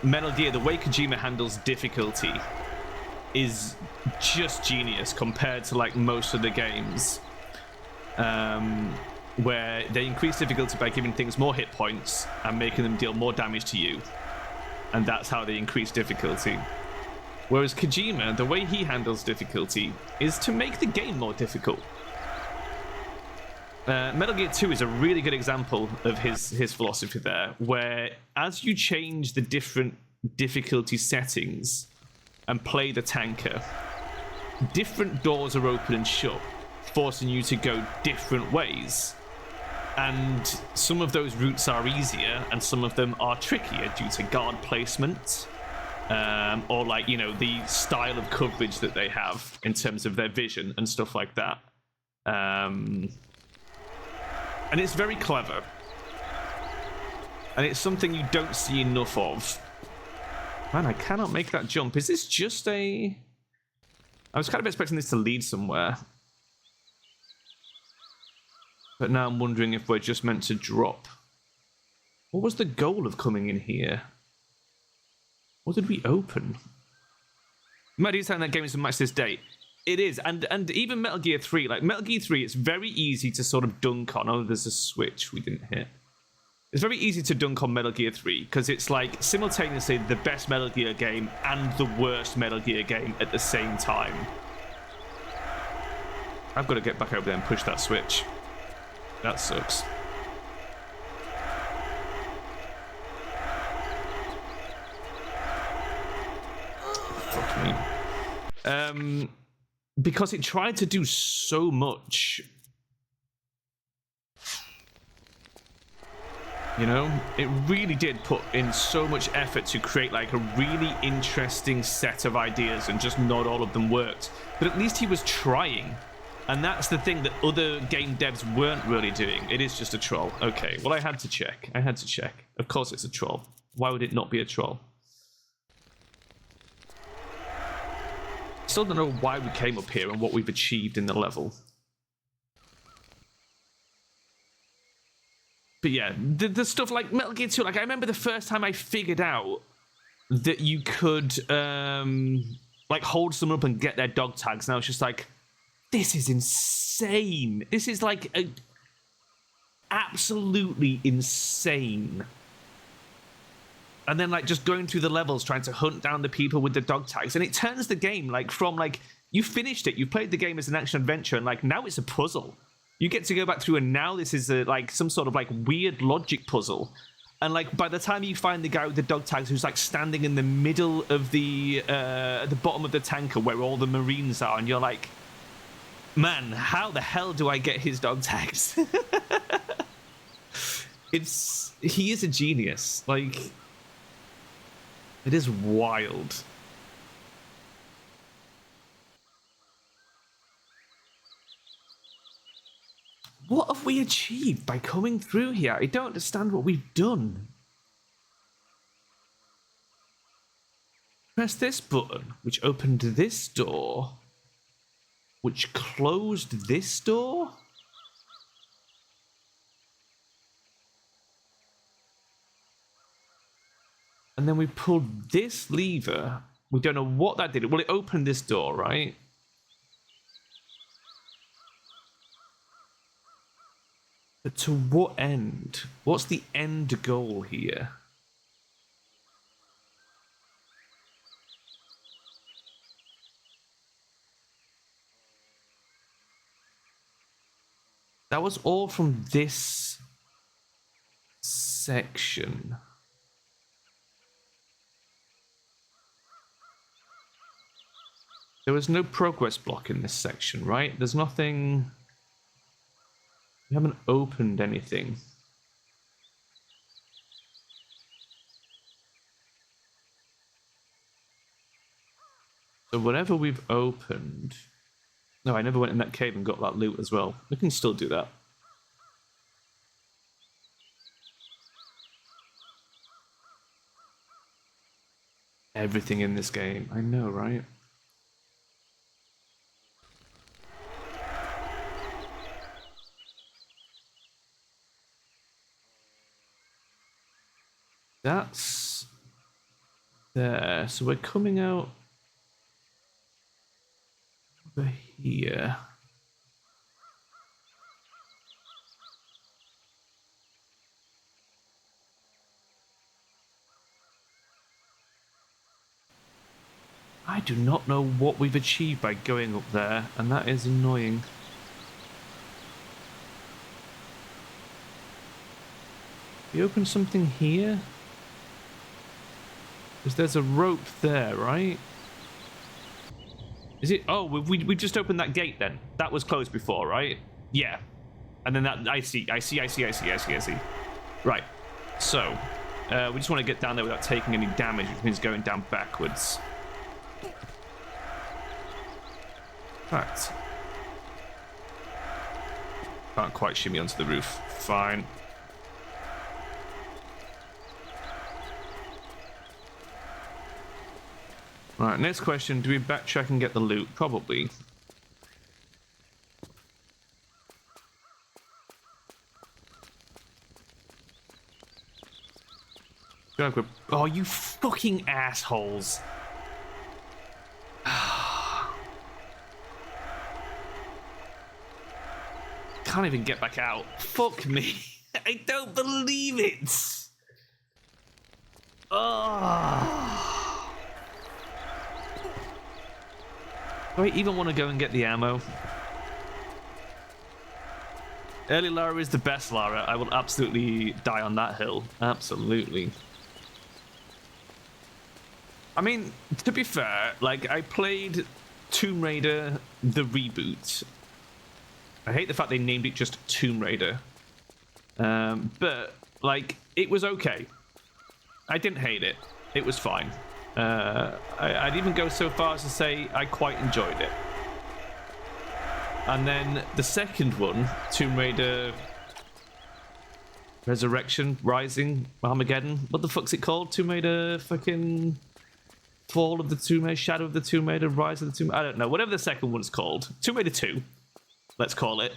Metal Gear, the way Kojima handles difficulty is just genius compared to, like, most of the games. Where they increase difficulty by giving things more hit points and making them deal more damage to you. And that's how they increase difficulty. Whereas Kojima, the way he handles difficulty is to make the game more difficult. Metal Gear 2 is a really good example of his philosophy there, where as you change the different difficulty settings and play the tanker, different doors are open and shut, forcing you to go different ways. And some of those routes are easier, and some of them are trickier due to guard placement, or, like, you know, the style of coverage that they have in terms of their vision and stuff like that. And it's very clever. And it's something you don't see enough of. Man, I cannot make that jump. Is this just a... I was kind of expecting this to lead somewhere. But now I'm wondering if we're just meant to drop. What was the goal of coming in here? What did we open? Might saying that game is to match this date. It is, and even Metal Gear 3, like Metal Gear 3, it's very easy to sort of dunk on. Oh, there's a switch we didn't hit. It's very easy to dunk on Metal Gear 3 because it's like simultaneously the best Metal Gear game and the worst Metal Gear game at the same time. I've got to get back over there and push that switch. That sucks. Fuck me. Because it tried to do so much. You know, it really did put in so much effort to create like a really interesting set of ideas, and just not all of them worked. But at least he was trying. And that's the thing that other game devs weren't really doing. It is just a troll. Okay, well, I had to check. I had to check. Of course it's a troll. Why would it not be a troll? Still don't know why we came up here and what we've achieved in the level. But yeah, the stuff like Metal Gear 2, like I remember the first time I figured out that you could like hold someone up and get their dog tags, and I was just like, this is insane. This is like absolutely insane. And then like just going through the levels trying to hunt down the people with the dog tags, and it turns the game like from like you finished it, you played the game as an action adventure, and like now it's a puzzle. You get to go back through, and now this is like some sort of like weird logic puzzle. And like by the time you find the guy with the dog tags who's like standing in the middle of the bottom of the tanker where all the Marines are, and you're like, man, how the hell do I get his dog tags? He is a genius. Like, it is wild. What have we achieved by coming through here? I don't understand what we've done. Press this button, which opened this door, which closed this door? And then we pulled this lever. We don't know what that did. Well, it opened this door, right? But to what end? What's the end goal here? That was all from this section. There was no progress block in this section, right? There's nothing... We haven't opened anything. So whatever we've opened... No, I never went in that cave and got that loot as well. We can still do that. Everything in this game. I know, right? That's there. So we're coming out over here. I do not know what we've achieved by going up there, and that is annoying. We open something here? Because there's a rope there, right? Is it? Oh, we just opened that gate then. That was closed before, right? Yeah. And then that, I see. Right. So, we just want to get down there without taking any damage, which means going down backwards. Right. Can't quite shimmy onto the roof. Fine. Right, next question. Do we backtrack and get the loot? Probably. Oh, you fucking assholes. Can't even get back out. Fuck me. I don't believe it. Oh. Do I even want to go and get the ammo? Early Lara is the best Lara. I will absolutely die on that hill. Absolutely. I mean, to be fair, like, I played Tomb Raider, the reboot. I hate the fact they named it just Tomb Raider. But, Like, it was okay. I didn't hate it. It was fine. I'd even go so far as to say I quite enjoyed it. And then the second one, Tomb Raider Resurrection, Rising, Armageddon. What the fuck's it called? Tomb Raider fucking Fall of the Tomb Raider, Shadow of the Tomb Raider, Rise of the Tomb Raider. I don't know. Whatever the second one's called. Tomb Raider 2. Let's call it.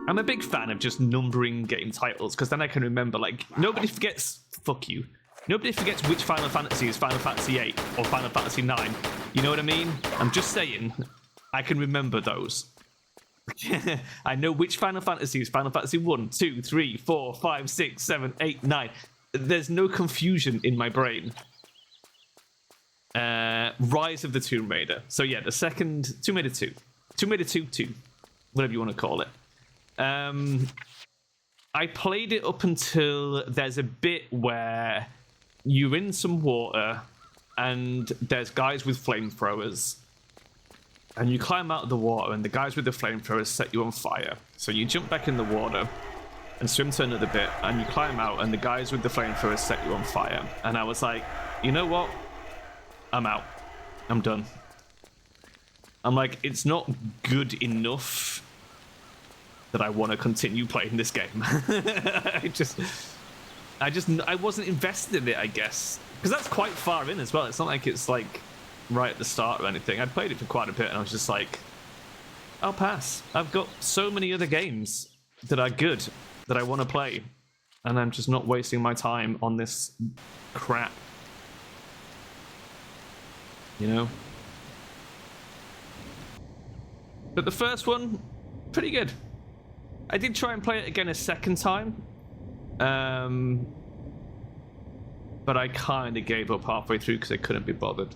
I'm a big fan of just numbering game titles, because then I can remember, like, nobody forgets... Fuck you. Nobody forgets which Final Fantasy is Final Fantasy 8 or Final Fantasy 9. You know what I mean? I'm just saying, I can remember those. I know which Final Fantasy is Final Fantasy 1, 2, 3, 4, 5, 6, 7, 8, 9. There's no confusion in my brain. Rise of the Tomb Raider. So yeah, the second... Tomb Raider 2. Tomb Raider 2, whatever you want to call it. I played it up until there's a bit where you're in some water and there's guys with flamethrowers. And you climb out of the water and the guys with the flamethrowers set you on fire. So you jump back in the water and swim to another bit and you climb out and the guys with the flamethrowers set you on fire. And I was like, you know what? I'm out. I'm done. I'm like, it's not good enough that I want to continue playing this game. I wasn't invested in it, I guess. Because that's quite far in as well. It's not like it's like right at the start or anything. I'd played it for quite a bit and I was just like, I'll pass. I've got so many other games that are good that I want to play. And I'm just not wasting my time on this crap. You know? But the first one, pretty good. I did try and play it again a second time. But I kind of gave up halfway through because I couldn't be bothered.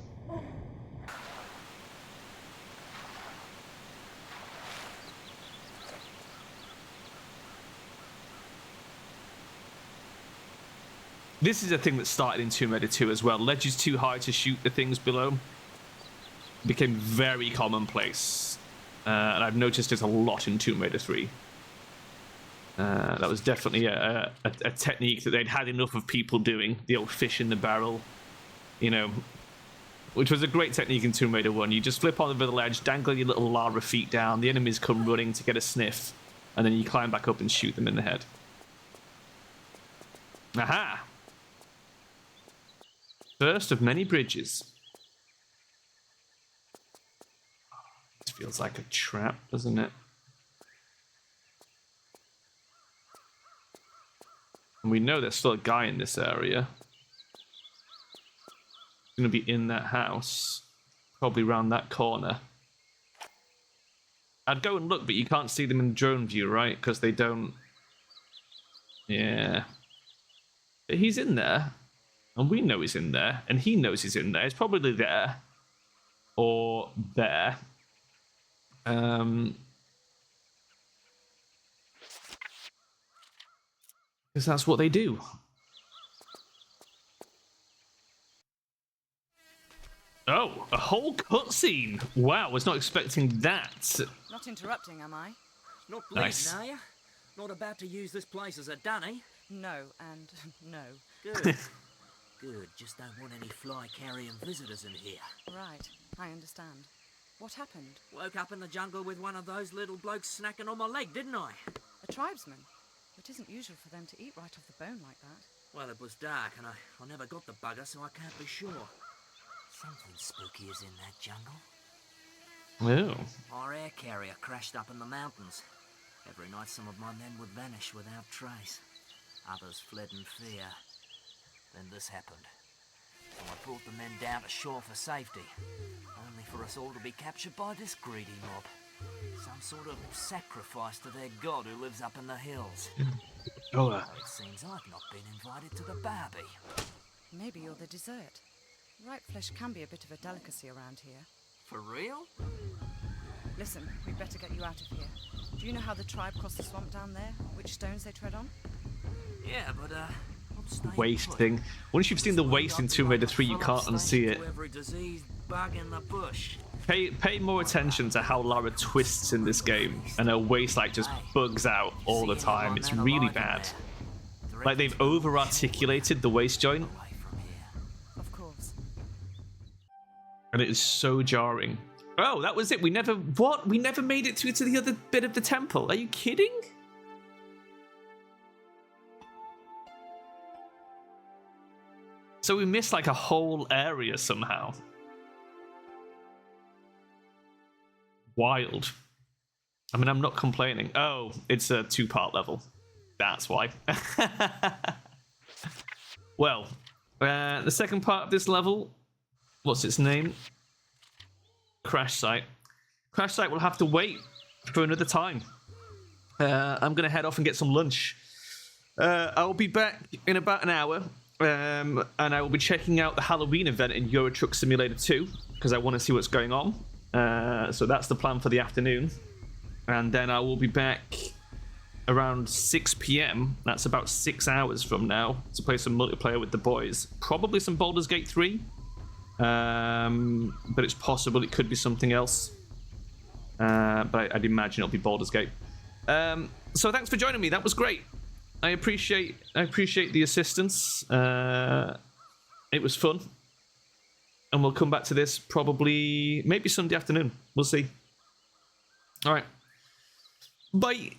This is a thing that started in Tomb Raider 2 as well. Ledges too high to shoot the things below became very commonplace. And I've noticed it a lot in Tomb Raider 3. That was definitely a technique that they'd had enough of people doing. The old fish in the barrel, you know, which was a great technique in Tomb Raider 1. You just flip over the ledge, dangle your little lava feet down, the enemies come running to get a sniff, and then you climb back up and shoot them in the head. Aha! First of many bridges. It feels like a trap, doesn't it? And we know there's still a guy in this area. He's going to be in that house. Probably around that corner. I'd go and look, but you can't see them in drone view, right? Because they don't... Yeah. But he's in there. And we know he's in there. And he knows he's in there. He's probably there. Or there. Because that's what they do. Oh, a whole cutscene! Wow, was not expecting that. Not interrupting, am I? Not bleeding, Nice. are you? Not about to use this place as a dunny? No, and no. Good. Good, just don't want any fly-carrying visitors in here. Right, I understand. What happened? Woke up in the jungle with one of those little blokes snacking on my leg, didn't I? A tribesman? It isn't usual for them to eat right off the bone like that. Well, it was dark and I never got the bugger, so I can't be sure. Something spooky is in that jungle. Oh. Our air carrier crashed up in the mountains. Every night some of my men would vanish without trace. Others fled in fear. Then this happened. So I brought the men down to shore for safety. Only for us all to be captured by this greedy mob. Some sort of sacrifice to their god who lives up in the hills. Oh, Though it seems I've not been invited to the barbie. Maybe you're the dessert. Ripe flesh can be a bit of a delicacy around here. For real? Listen, we'd better get you out of here. Do you know how the tribe crossed the swamp down there? Which stones they tread on? Yeah, but I'm staying waste put. thing. Once you've seen the waste in Tomb Raider 3, you can't unsee it. Every disease bug in the bush. Pay more attention to how Lara twists in this game, and her waist like just bugs out all the time. It's really bad. Like they've over-articulated the waist joint, Of course. and it is so jarring. Oh, that was it. We never made it to the other bit of the temple. Are you kidding? So we missed like a whole area somehow. Wild. I mean, I'm not complaining. Oh, it's a 2-part level. That's why. Well, the second part of this level, what's its name? Crash Site. Crash Site will have to wait for another time. I'm going to head off and get some lunch. I'll be back in about an hour, and I will be checking out the Halloween event in Euro Truck Simulator 2, because I want to see what's going on. So that's the plan for the afternoon. And then I will be back around 6 p.m. That's about 6 hours from now to play some multiplayer with the boys. Probably some Baldur's Gate 3. But it's possible it could be something else. But I'd imagine it'll be Baldur's Gate. So thanks for joining me. That was great. I appreciate the assistance. It was fun. And we'll come back to this probably maybe Sunday afternoon. We'll see. All right. Bye.